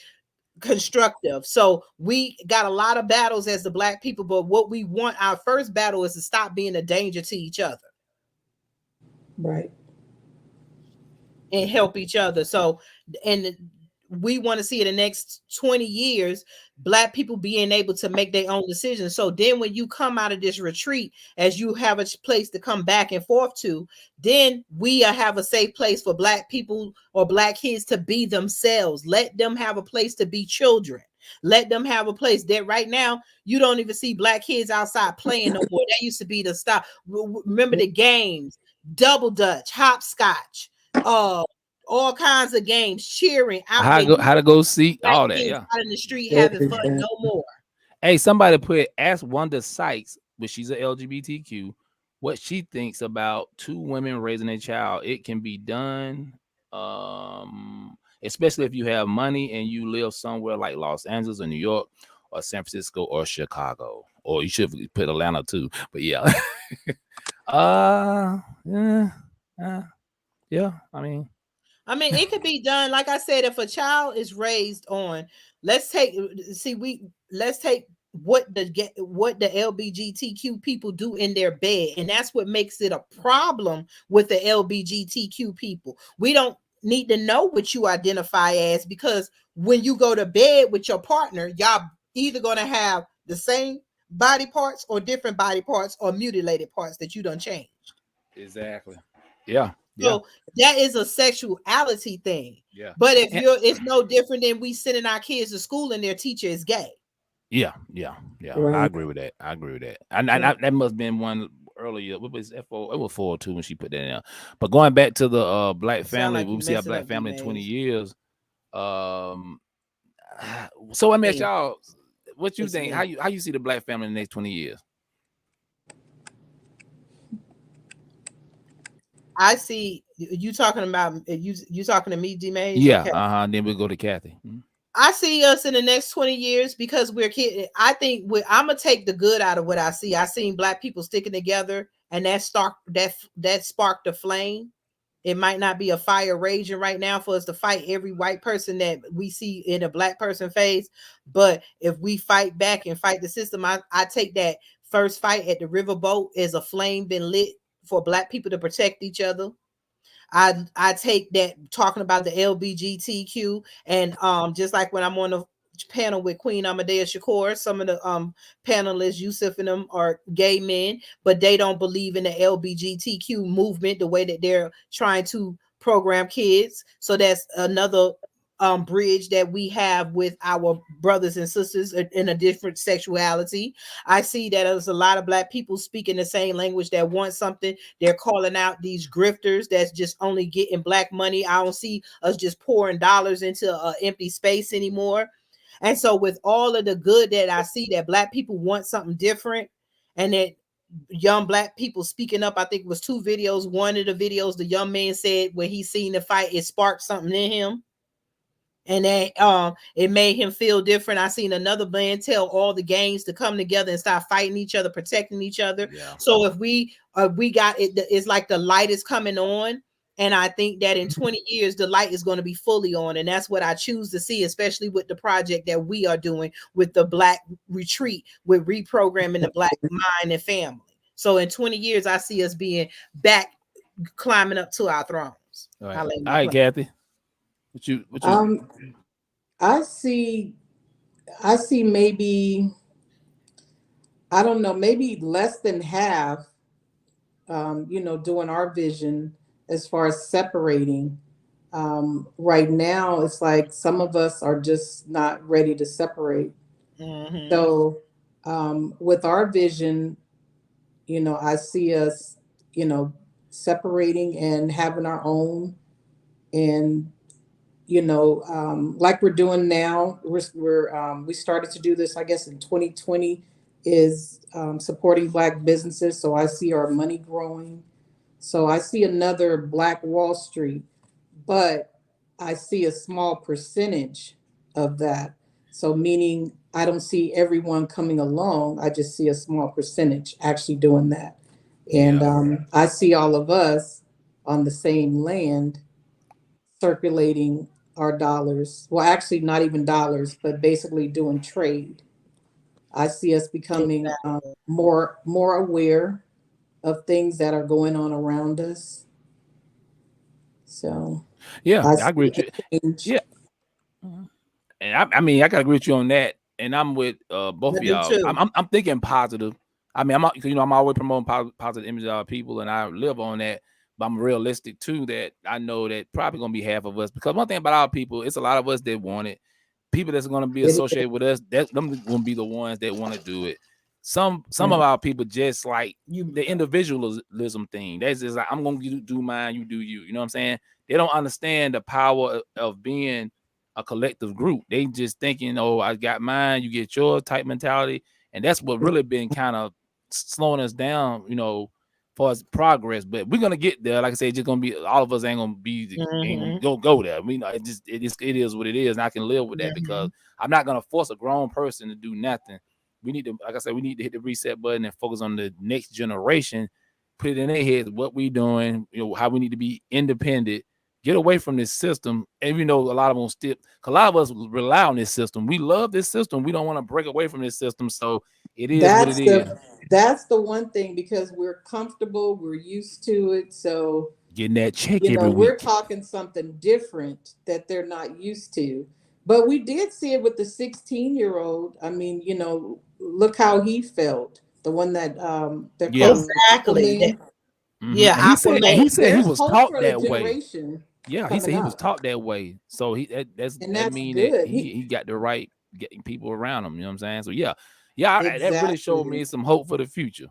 constructive. So we got a lot of battles as the black people, but what we want, our first battle, is to stop being a danger to each other. Right. And help each other. So, and we want to see in the next 20 years, Black people being able to make their own decisions. So then when you come out of this retreat, as you have a place to come back and forth to, then we have a safe place for Black people or Black kids to be themselves. Let them have a place to be children. Let them have a place. That right now you don't even see Black kids outside playing no more. That used to be the stop. Remember the games, double dutch, hopscotch, all kinds of games, cheering out there. How to go see Black all that. kids Yeah. out in the street having fun no more. Hey, somebody ask Wanda Sykes, but she's a LGBTQ, what she thinks about two women raising a child. It can be done, especially if you have money and you live somewhere like Los Angeles or New York or San Francisco or Chicago, or you should put Atlanta too. But yeah, yeah. I mean, it could be done. Like I said, if a child is raised on, let's take what the LBGTQ people do in their bed, and that's what makes it a problem with the LBGTQ people. We don't need to know what you identify as, because when you go to bed with your partner, y'all either gonna have the same body parts or different body parts or mutilated parts that you done changed. Exactly. Yeah. So that is a sexuality thing. Yeah. But if it's no different than we sending our kids to school and their teacher is gay. Yeah. Right. I agree with that. And that must have been one earlier. What was FO? It was 402 when she put that in. But going back to the Black family, we see our Black family in 20 years. So I mean, y'all, what you think? How you see the Black family in the next 20 years? I see you talking about you talking to me, D-Maze? Yeah, okay. Then we'll go to Kathy. I see us in the next 20 years because we're kids. I think I'm gonna take the good out of what I see. I seen Black people sticking together, and that sparked a flame. It might not be a fire raging right now for us to fight every white person that we see in a Black person face, but if we fight back and fight the system, I take that first fight at the riverboat as a flame been lit for Black people to protect each other. I take that talking about the LBGTQ, and just like when I'm on the panel with Queen Amadeus Shakur, some of the panelists, Yusuf and them, are gay men, but they don't believe in the LBGTQ movement the way that they're trying to program kids. So that's another bridge that we have with our brothers and sisters in a different sexuality. I see that there's a lot of Black people speaking the same language that want something. They're calling out these grifters that's just only getting Black money. I don't see us just pouring dollars into an empty space anymore. And so with all of the good that I see, that Black people want something different, and that young Black people speaking up. I think it was 2 videos. One of the videos, the young man said when he seen the fight, it sparked something in him, and that it made him feel different. I seen another man tell all the gangs to come together and start fighting each other, protecting each other. Yeah. So if we got it, it's like the light is coming on. And I think that in 20 years, the light is going to be fully on. And that's what I choose to see, especially with the project that we are doing with the Black Retreat, with reprogramming the Black mind and family. So in 20 years, I see us being back, climbing up to our thrones. All right, Kathy. What you I see maybe, I don't know, maybe less than half, doing our vision as far as separating. Right now, it's like some of us are just not ready to separate. Mm-hmm. So with our vision, I see us, separating and having our own, and like we're doing now. We started to do this, I guess, in 2020, is supporting Black businesses. So I see our money growing. So I see another Black Wall Street, but I see a small percentage of that. So meaning I don't see everyone coming along. I just see a small percentage actually doing that. And I see all of us on the same land circulating our dollars. Well, actually not even dollars, but basically doing trade. I see us becoming more aware of things that are going on around us. So I agree with you. Yeah. And I mean, I gotta agree with you on that. And I'm with both I of do y'all. too. I'm thinking positive. I mean, I'm always promoting positive image of our people, and I live on that. But I'm realistic too. That I know that probably gonna be half of us, because one thing about our people, it's a lot of us that want it. People that's gonna be associated with us, that them gonna be the ones that want to do it. Some of our people just like the individualism thing. That's just like, I'm gonna do mine, you do you. You know what I'm saying? They don't understand the power of being a collective group. They just thinking, oh, I got mine, you get yours type mentality. And that's what really been kind of slowing us down, for as progress. But we're gonna get there. Like I said, it's just gonna be all of us ain't gonna go there. We know it is what it is, and I can live with that because I'm not gonna force a grown person to do nothing. We need to, like I said, we need to hit the reset button and focus on the next generation, put it in their heads what we doing, how we need to be independent, get away from this system. And a lot of them still, a lot of us rely on this system. We love this system. We don't want to break away from this system. So it is what it is. That's the one thing, because we're comfortable, we're used to it. So getting that check every week. We're talking something different that they're not used to. But we did see it with the 16-year-old. I mean, look how he felt. The one that they're calling exactly. Yeah, and he said he was taught that way. Yeah, he said he was taught that way. So that mean good. That he got the right getting people around him. You know what I'm saying? So yeah, exactly. That really showed me some hope for the future.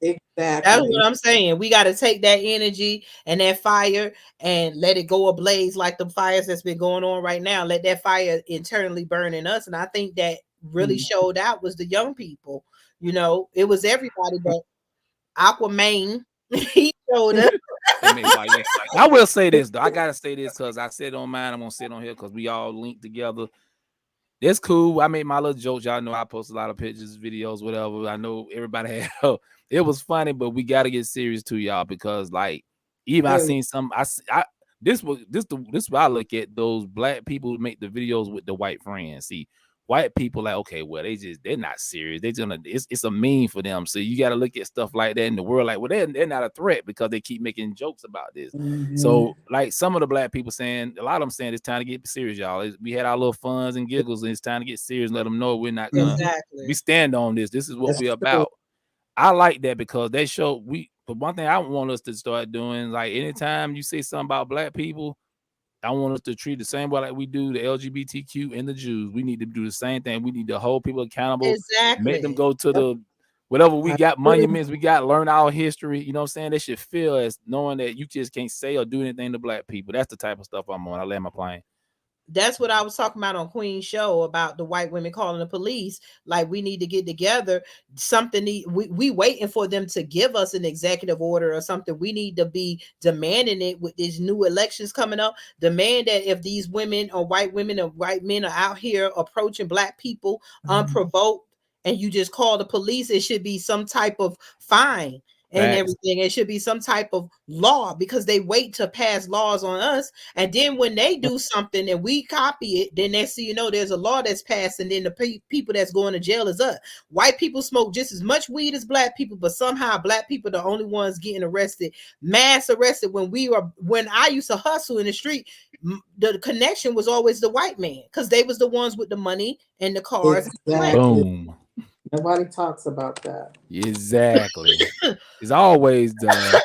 Exactly. That's what I'm saying. We got to take that energy and that fire and let it go ablaze like the fires that's been going on right now. Let that fire internally burn in us. And I think that really showed out was the young people. It was everybody, but Aquaman, he showed up. I will say this though. I gotta say this because I said on mine. I'm gonna sit on here because we all linked together. That's cool. I made my little jokes. Y'all know I post a lot of pictures, videos, whatever. I know everybody had. It was funny, but we got to get serious too, y'all, because like even I seen some. This what I look at, those black people who make the videos with the white friends. See, white people like, okay, well they're not serious. It's a meme for them. So you got to look at stuff like that in the world. Like, well, they're not a threat because they keep making jokes about this. So like some of the black people saying, a lot of them saying it's time to get serious, y'all. We had our little funs and giggles, and it's time to get serious. And let them know we're not gonna. We stand on this. This is what we're about. I like that because they show but one thing I want us to start doing, like anytime you say something about black people, I want us to treat the same way like we do the LGBTQ and the Jews. We need to do the same thing. We need to hold people accountable, make them go to the whatever we got, monuments we got, learn our history. You know what I'm saying? They should feel as knowing that you just can't say or do anything to black people. That's the type of stuff I'm on. I land my plane. That's what I was talking about on Queen's show about the white women calling the police. Like, we need to get together. We waiting for them to give us an executive order or something. We need to be demanding it with these new elections coming up. Demand that if these women or white women or white men are out here approaching black people unprovoked, and you just call the police, it should be some type of fine and everything. It should be some type of law, because they wait to pass laws on us, and then when they do something and we copy it, then next thing you know, there's a law that's passed, and then the people that's going to jail is us. White people smoke just as much weed as black people, but somehow black people are the only ones getting arrested, mass arrested. When I used to hustle in the street, the connection was always the white man, because they was the ones with the money and the cars. Boom. Nobody talks about that. Exactly. It's always the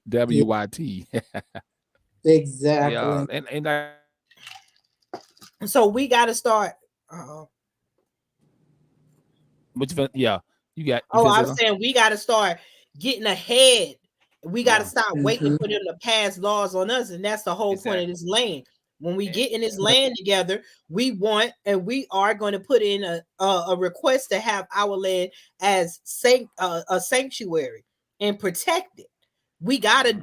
WYT. Exactly. Yeah, and so we got to start. You got. I'm saying we got to start getting ahead. We got to stop waiting for them to pass laws on us, and that's the whole point of this land. When we get in this land together, we want and we are going to put in a request to have our land as a sanctuary and protect it. We got to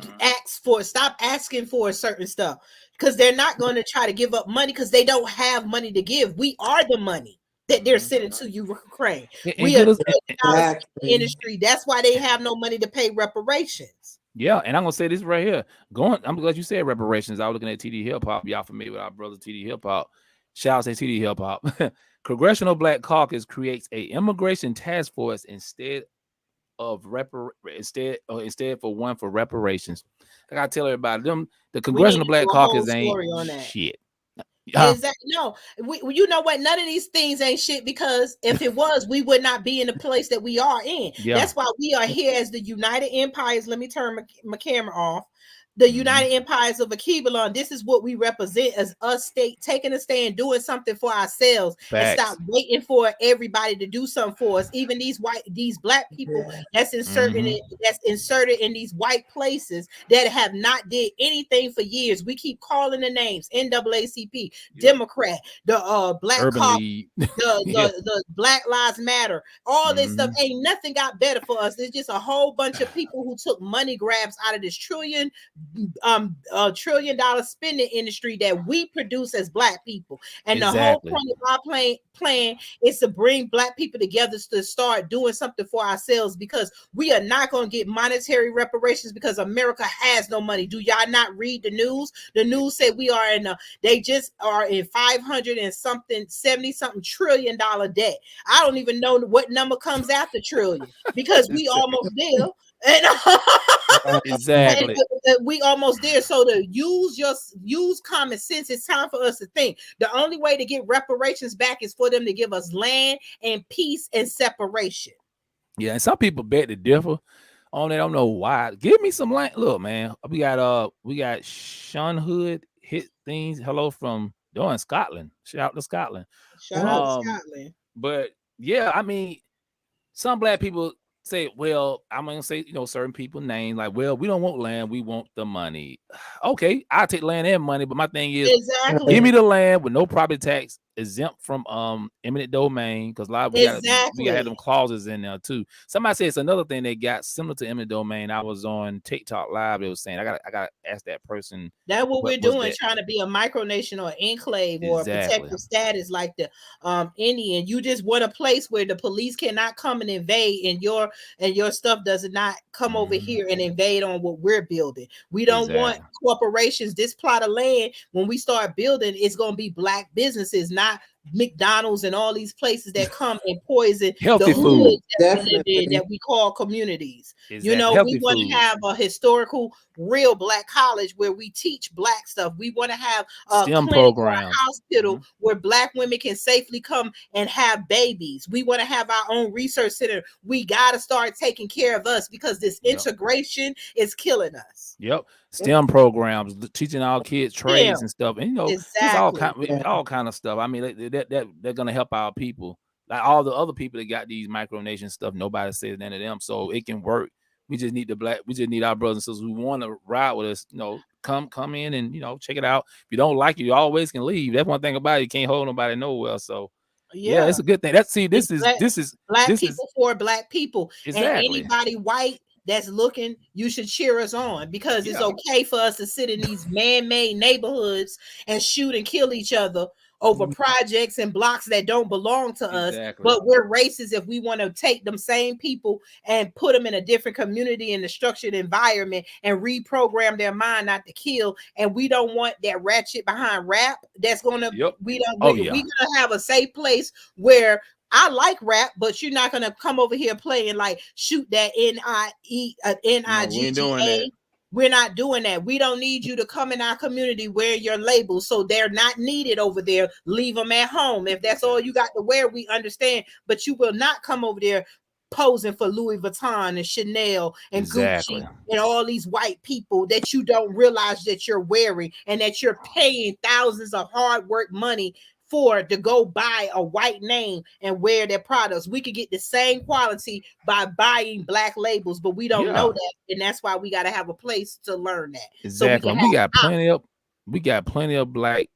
stop asking for certain stuff, because they're not going to try to give up money because they don't have money to give. We are the money that they're sending to Ukraine. We are the industry. That's why they have no money to pay reparations. Yeah, and I'm gonna say this right here. I'm glad you said reparations. I was looking at TD Hip Hop. Y'all familiar with our brother TD Hip Hop? Shout out to TD Hip Hop. Congressional Black Caucus creates a immigration task force instead for one for reparations. I gotta tell everybody, the Congressional Black Caucus ain't shit. Exactly. No, you know what? None of these things ain't shit, because if it was, we would not be in the place that we are in. Yeah. That's why we are here as the United Empires. Let me turn my camera off. The United Empires of Akibalon. This is what we represent as us state taking a stand, doing something for ourselves, and stop Facts. waiting for everybody to do something for us. Even these black people Yeah. that's inserted in these white places that have not did anything for years. We keep calling the names: NAACP, Yep. Democrat, the Black Urban Caucus, League. the, Yeah. the Black Lives Matter, all this stuff. Ain't nothing got better for us. It's just a whole bunch of people who took money grabs out of this $1 trillion spending industry that we produce as black people. And the whole Exactly. point of our plan is to bring black people together to start doing something for ourselves, because we are not going to get monetary reparations because America has no money. Do y'all not read the news? The news said we are they just are in 500 and something 70 something $1 trillion debt. I don't even know what number comes after trillion, because we almost there. And and Exactly. we almost there. So to use common sense, it's time for us to think. The only way to get reparations back is for them to give us land and peace and separation. Yeah, and some people bet to differ on it. I don't know why. Give me some land. Look, man, we got Sean Hood hit things. Hello from doing Scotland. Shout out to Scotland. Shout out to Um, Scotland. but yeah, I mean, some black people say, well, I'm gonna say, certain people names like, well, we don't want land, we want the money. Okay, I'll take land and money, but my thing is, give me Exactly. the land with no property tax, exempt from eminent domain, because a lot of we gotta have them Exactly. clauses in there too. Somebody said it's another thing they got similar to eminent domain. I was on TikTok live, they was saying, I gotta ask that person That's what what we're was doing, that trying to be a micronation or enclave or a exactly. protective status like the Indian. You just want a place where the police cannot come and invade, and your stuff does not come over here and invade on what we're building. We don't want Exactly. corporations. This plot of land, when we start building, it's gonna be black businesses, not McDonald's and all these places that come and poison the Healthy food. hoods that we live in, Definitely. that we call communities. Exactly. We Healthy want to food. have a historical, real black college where we teach black stuff. We want to have a STEM clinic or a programs. hospital where black women can safely come and have babies. We want to have our own research center. We got to start taking care of us, because this Yep. integration is killing us. Yep. STEM programs, teaching our kids Yeah, trades and stuff, and just exactly. all kind of stuff. I mean, that they're gonna help our people. Like all the other people that got these micronation stuff, nobody says none of them, so it can work. We just need our brothers and sisters who want to ride with us. Come in and check it out. If you don't like it, you always can leave. That's one thing about it. You can't hold nobody nowhere. So yeah, Yeah. it's a good thing. It's black this is people for black people, and exactly. anybody white that's looking, you should cheer us on, because it's Yeah. okay for us to sit in these man-made neighborhoods and shoot and kill each other over projects and blocks that don't belong to us. Exactly. But we're racist if we want to take them same people and put them in a different community in a structured environment and reprogram their mind not to kill. And we don't want that ratchet behind rap. That's gonna Yep. we don't Oh we, yeah. we gonna have a safe place where I like rap, but you're not gonna come over here playing like shoot that No, we ain't doing that. NIGGA. We're not doing that. We don't need you to come in our community, wear your labels, so they're not needed over there. Leave them at home. If that's all you got to wear, we understand. But you will not come over there posing for Louis Vuitton and Chanel and Exactly. Gucci and all these white people that you don't realize that you're wearing, and that you're paying thousands of hard work money for to go buy a white name and wear their products. We could get the same quality by buying black labels, but we don't know Yeah. that, and that's why we got to have a place to learn that, so we Exactly. can And have we got plenty of black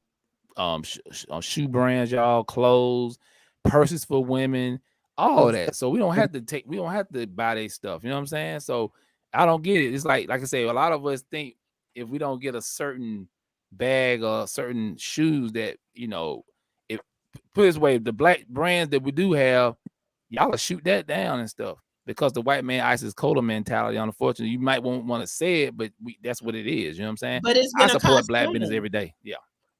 shoe brands, y'all, clothes, purses for women, all of that. So we don't have to buy their stuff. You know what I'm saying? So I don't get it. It's like I say, a lot of us think if we don't get a certain bag or certain shoes that, if put it this way, the black brands that we do have, y'all will shoot that down and stuff. Because the white man ISIS cola mentality, unfortunately, you might won't want to say it, but that's what it is. You know what I'm saying? but it's I been a support black business costume. every day. Yeah.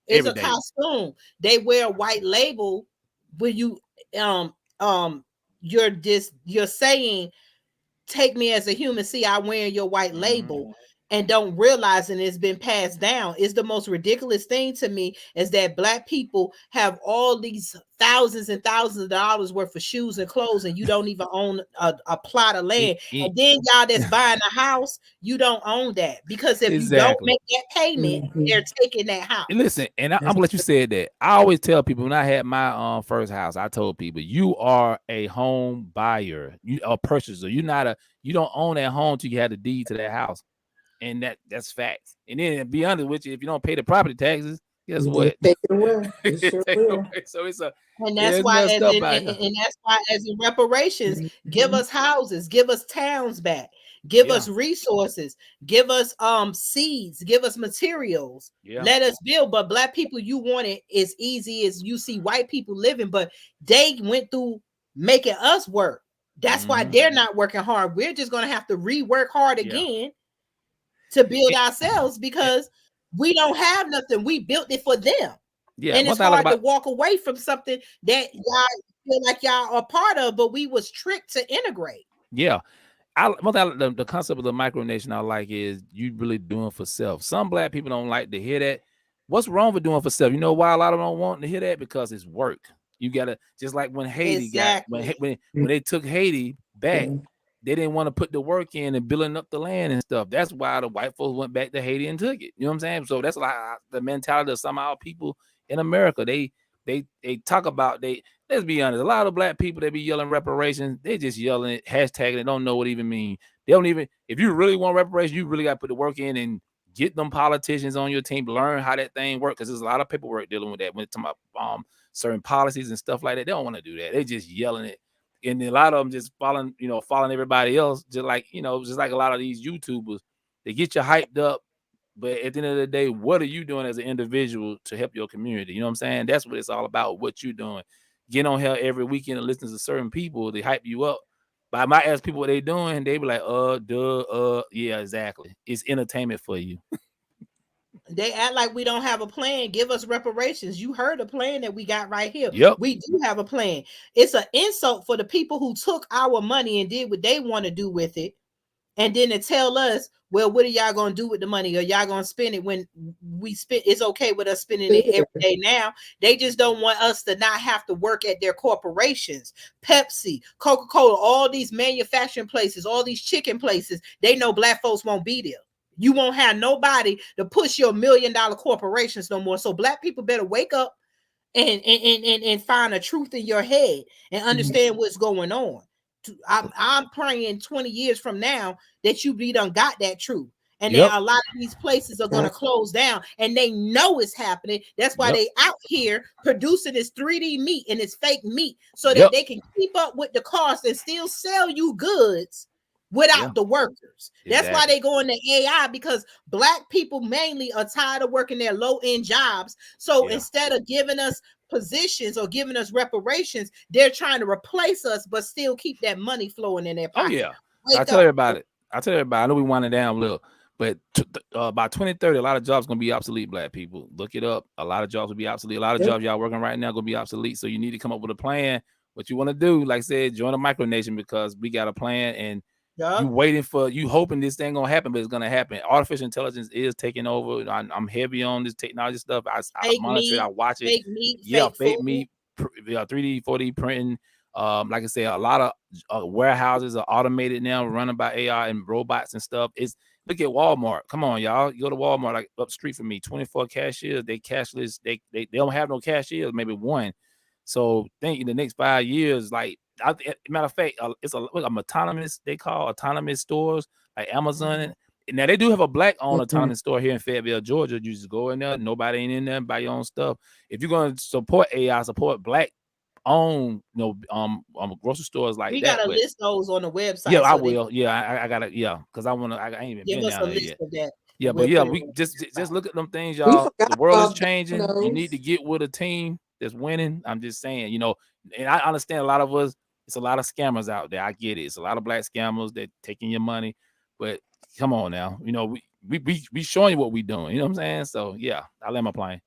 It's Every a day. costume. They wear a white label when you um um you're saying take me as a human. See, I wear your white label. and don't realize, and it's been passed down. Is the most ridiculous thing to me is that Black people have all these thousands and thousands of dollars worth of shoes and clothes, and you don't even own a plot of land. And then y'all that's buying a house, you don't own that, because if you don't Exactly. make that payment, they're taking that house. And listen, and I'm glad you said that. I always tell people when I had my first house, I told people, you are a home buyer, you a purchaser. You don't own that home till you have the deed to that house. And that's facts. And then to be honest with you, if you don't pay the property taxes, guess what? Take it away. It sure will. So And that's it's why, messed as up in, out here. and that's why, as in reparations, give us houses, give us towns back, give us resources, give us seeds, give us materials. Let us build. But Black people, you want it as easy as you see white people living, but they went through making us work. That's why they're not working hard. We're just gonna have to rework hard again to build ourselves, because we don't have nothing. We built it for them. Yeah, and it's hard to walk away from something that y'all feel like y'all are part of, but we was tricked to integrate. Yeah. The concept of the micronation I like is you really doing for self. Some Black people don't like to hear that. What's wrong with doing for self? You know why a lot of them don't want to hear that? Because it's work. You gotta, just like when Haiti got when they took Haiti back, they didn't want to put the work in and building up the land and stuff. That's why the white folks went back to Haiti and took it. You know what I'm saying? So that's like the mentality of some of our people in America. They talk about let's be honest, a lot of Black people that be yelling reparations, they just yelling it, hashtagging it, don't know what it even mean. They don't even, if you really want reparations, you really got to put the work in and get them politicians on your team, learn how that thing works, because there's a lot of paperwork dealing with that when it's talking about certain policies and stuff like that. They don't want to do that. They just yelling it. And a lot of them just following everybody else, just like a lot of these YouTubers. They get you hyped up, but at the end of the day, what are you doing as an individual to help your community? You know what I'm saying? That's what it's all about, what you're doing. Get on here every weekend and listen to certain people. They hype you up. But I might ask people what they doing. They be like, yeah, exactly. It's entertainment for you. They act like we don't have a plan. Give us reparations. You heard a plan that we got right here. Yep. We do have a plan. It's an insult for the people who took our money and did what they want to do with it. And then to tell us, well, what are y'all going to do with the money? Are y'all going to spend it when we spend? It's okay with us spending it every day now. They just don't want us to not have to work at their corporations. Pepsi, Coca-Cola, all these manufacturing places, all these chicken places, they know Black folks won't be there. You won't have nobody to push your $1 million corporations no more. So Black people better wake up and find a truth in your head and understand what's going on. I'm praying 20 years from now that you be done got that truth. And then a lot of these places are going to close down, and they know it's happening. That's why they out here producing this 3D meat and this fake meat so that they can keep up with the cost and still sell you goods without the workers. That's why they go into AI, because Black people mainly are tired of working their low-end jobs. So instead of giving us positions or giving us reparations, they're trying to replace us but still keep that money flowing in their pocket. Oh yeah. I tell everybody, I know we winding down a little, but by 2030, a lot of jobs gonna be obsolete. Black people, look it up. A lot of jobs will be obsolete. A lot of jobs y'all working right now gonna be obsolete. So you need to come up with a plan. What you want to do, like I said, join a micronation, because we got a plan, and you hoping this thing gonna happen, but it's gonna happen. Artificial intelligence is taking over. I'm heavy on this technology stuff. I monitor it, I watch it. Fake meat, fake meat, 3D, 4D printing. Like I said, a lot of warehouses are automated now, running by AI and robots and stuff. Look at Walmart. Come on, y'all. You go to Walmart, like up the street from me, 24 cashiers. They cashless. They don't have no cashiers, maybe one. So think in the next 5 years, like, matter of fact, it's a autonomous. They call autonomous stores like Amazon. Now they do have a Black-owned autonomous store here in Fayetteville, Georgia. You just go in there, nobody ain't in there, buy your own stuff. If you're gonna support AI, support Black-owned, grocery stores like we that. We gotta list those on the website. Yeah, I will. I gotta. Yeah, because I ain't even been down there yet. Of that. Yeah, but we just look at them things, y'all. The world is changing. You need to get with a team that's winning. I'm just saying, and I understand a lot of us. It's a lot of scammers out there. I get it. It's a lot of Black scammers that taking your money, but come on now. We showing you what we doing. You know what I'm saying? So yeah, I land my plane.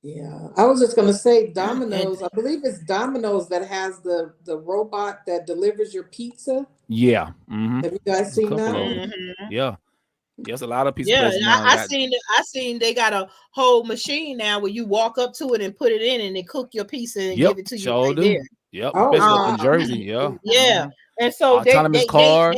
Yeah, I was just gonna say Domino's. I believe it's Domino's that has the robot that delivers your pizza. Yeah. Have you guys seen that? Yeah. Yes, a lot of pizza Yeah, places and now got. I seen they got a whole machine now where you walk up to it and put it in and they cook your pizza and Yep, give it to you sure right there. do. Yep, Oh, especially up in wow. Jersey. Yeah. Yeah. And so Autonomous cars.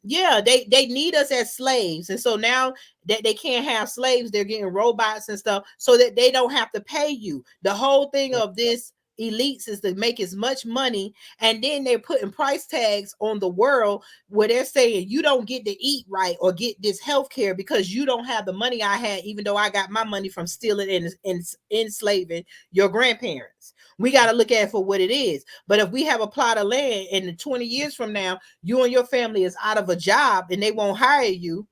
yeah, they need us as slaves. And so now that they can't have slaves, they're getting robots and stuff so that they don't have to pay you. The whole thing of this elites is to make as much money, and then they're putting price tags on the world where they're saying you don't get to eat right or get this health care because you don't have the money I had, even though I got my money from stealing and enslaving your grandparents. We got to look at it for what it is. But if we have a plot of land and 20 years from now, you and your family is out of a job and they won't hire you,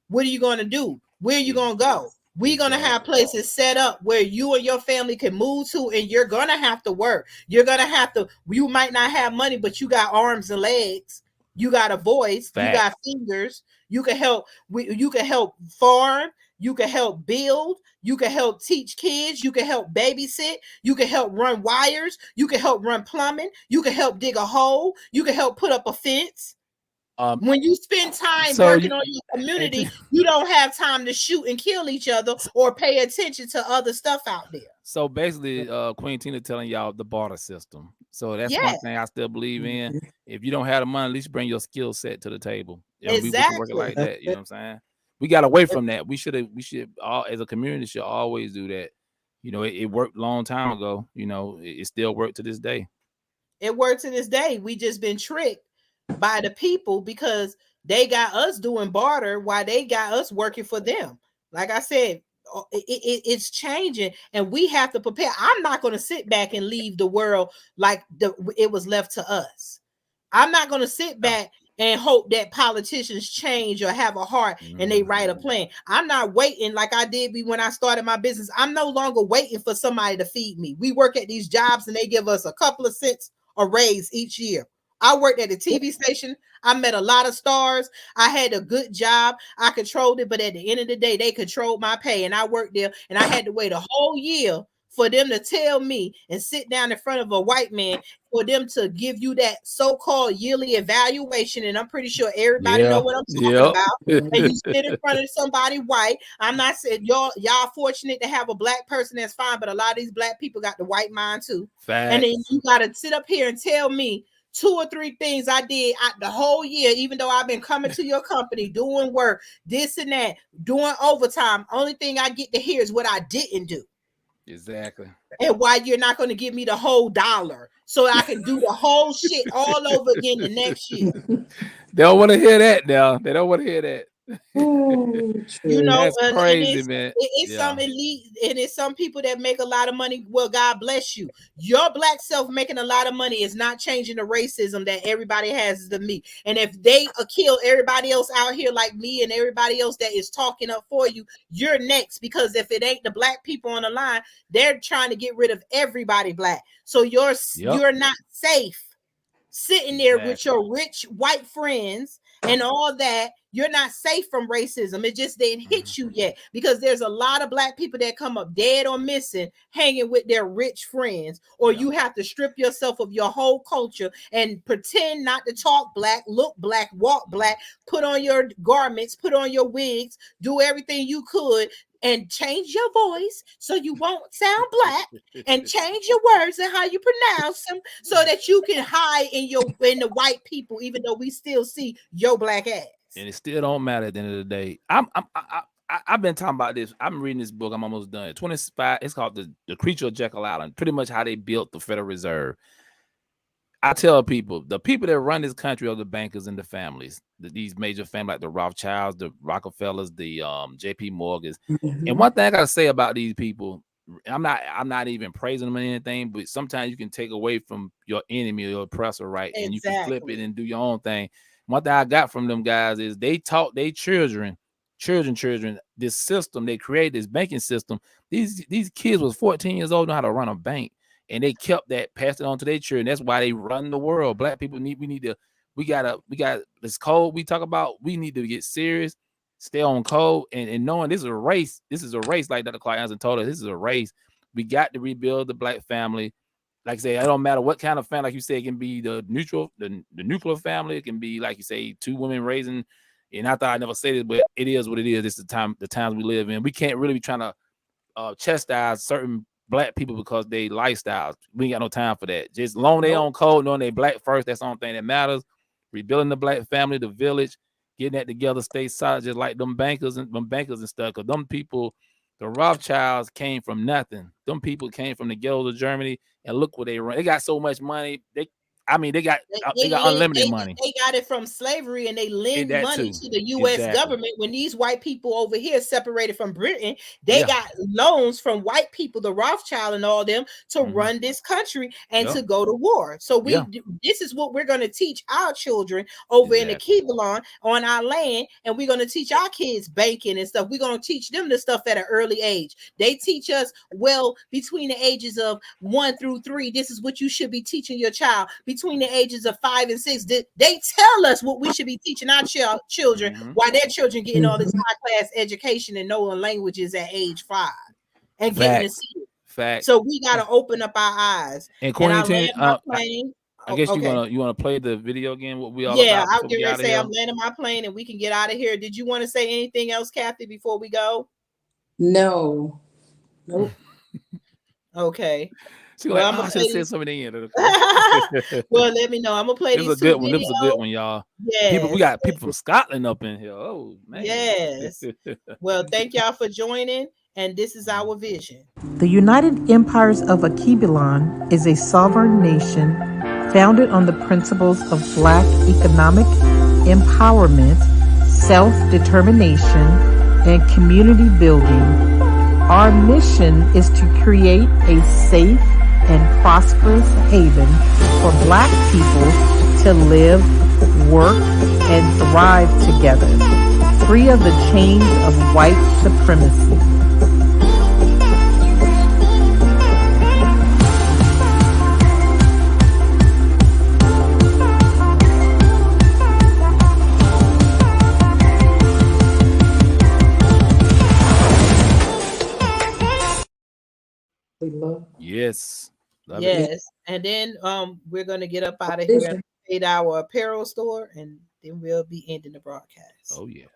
what are you going to do? Where are you going to go? We're going to have places set up where you and your family can move to, and you're going to have to work. You're going to have to, you might not have money, but you got arms and legs. You got a voice. You got fingers. You can help. You can help farm. You can help build. You can help teach kids. You can help babysit. You can help run wires. You can help run plumbing. You can help dig a hole. You can help put up a fence. When you spend time working on your community, you don't have time to shoot and kill each other or pay attention to other stuff out there. So basically, Queen Tina telling y'all the barter system. So that's one thing I still believe in. If you don't have the money, at least bring your skill set to the table. We can work it like that. You know what I'm saying? We got away from that. We should all as a community should always do that. You know, it worked a long time ago. You know, it still worked to this day. It works to this day. We just been tricked by the people because they got us doing barter while they got us working for them. Like I said, it's changing and we have to prepare. I'm not going to sit back and leave the world like it was left to us. I'm not going to sit back and hope that politicians change or have a heart and they write a plan. I'm not waiting like I did when I started my business. I'm no longer waiting for somebody to feed me. We work at these jobs and they give us a couple of cents a raise each year. I worked at a TV station. I met a lot of stars. I had a good job. I controlled it, but at the end of the day, they controlled my pay, and I worked there, and I had to wait a whole year for them to tell me and sit down in front of a white man for them to give you that so-called yearly evaluation. And I'm pretty sure everybody know what I'm talking about. And you sit in front of somebody white. I'm not saying y'all fortunate to have a black person, that's fine, but a lot of these black people got the white mind too. And then you got to sit up here and tell me 2 or 3 things I did the whole year, even though I've been coming to your company, doing work, this and that, doing overtime. Only thing I get to hear is what I didn't do. Exactly. And why you're not going to give me the whole dollar so I can do the whole shit all over again the next year. They don't want to hear that now. They don't want to hear that. You know, that's crazy, man. It's some elite, and it's some people that make a lot of money. Well, God bless you. Your black self making a lot of money is not changing the racism that everybody has to me. And if they kill everybody else out here like me and everybody else that is talking up for you, you're next. Because if it ain't the black people on the line, they're trying to get rid of everybody black. So you're not safe sitting there with your rich white friends and all that. You're not safe from racism. It just didn't hit you yet, because there's a lot of black people that come up dead or missing hanging with their rich friends, or you have to strip yourself of your whole culture and pretend not to talk black, look black, walk black, put on your garments, put on your wigs, do everything you could and change your voice so you won't sound black, and change your words and how you pronounce them so that you can hide in the white people, even though we still see your black ass. And it still don't matter at the end of the day. I've been talking about this. I'm reading this book. I'm almost done. 25. It's called the Creature of Jekyll Island. Pretty much how they built the Federal Reserve. I tell people, the people that run this country are the bankers and the families. These major families like the Rothschilds, the Rockefellers, the J.P. Morgans. And one thing I gotta say about these people, I'm not even praising them or anything, but sometimes you can take away from your enemy or your oppressor, right? And you can flip it and do your own thing. One thing I got from them guys is they taught their children, this system they created, this banking system. These kids was 14 years old, know how to run a bank, and they kept that, passed it on to their children. That's why they run the world. Black people we got this code we talk about. We need to get serious, stay on code, and knowing this is a race. This is a race, like Dr. Clark Anderson told us. This is a race. We got to rebuild the black family. Like I say, it don't matter what kind of family. Like you say, it can be the nuclear family. It can be, like you say, 2 women raising, And I thought I never said it, but it is what it is. It's the times we live in. We can't really be trying to chastise certain Black people because they lifestyles. We ain't got no time for that. Just long they own code, knowing they Black first. That's the only thing that matters. Rebuilding the Black family, the village, getting that together, stay solid, just like them bankers and stuff. Because them people, the Rothschilds came from nothing. Them people came from the ghettos of Germany, and look what they run. They got so much money. They got unlimited money. They got it from slavery, and they lend money to the U.S. government. When these white people over here separated from Britain, they got loans from white people, the Rothschild and all them, to run this country and to go to war. So this is what we're going to teach our children over in the Keevalon on our land, and we're going to teach our kids banking and stuff. We're going to teach them this stuff at an early age. They teach us, well, between the ages of 1 through 3, this is what you should be teaching your child. Between the ages of 5 and 6, they tell us what we should be teaching our children, while their children getting all this high class education and knowing languages at age 5 and getting to see it. Fact. So we got to open up our eyes. And I guess you want to play the video again? What we all about? I'll get ready to say I'm landing my plane and we can get out of here. Did you want to say anything else, Kathy, before we go? No. Nope. Okay. Well, I should have said something in the end. Well, let me know. I'm gonna play this these is a good videos. one. This is a good one, y'all. Yeah, we got people from Scotland up in here. Oh man. Yes. Well, thank y'all for joining, and this is our vision. The United Empires of Akibilan is a sovereign nation founded on the principles of Black economic empowerment, self-determination, and community building. Our mission is to create a safe and prosperous haven for Black people to live, work, and thrive together, free of the chains of white supremacy. Yes. Love it. And then we're gonna get up out of here and paid our apparel store, and then we'll be ending the broadcast. Oh yeah.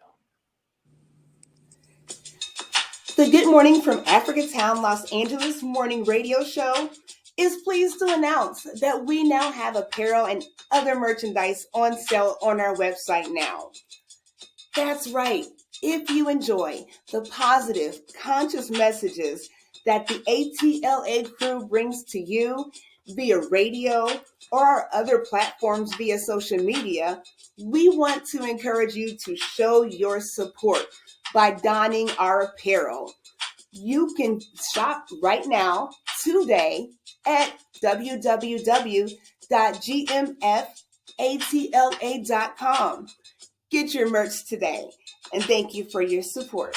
The Good Morning from Africatown, Los Angeles morning radio show is pleased to announce that we now have apparel and other merchandise on sale on our website now. That's right. If you enjoy the positive, conscious messages that the ATLA crew brings to you via radio or our other platforms via social media, we want to encourage you to show your support by donning our apparel. You can shop right now, today, at www.gmfatla.com. Get your merch today, and thank you for your support.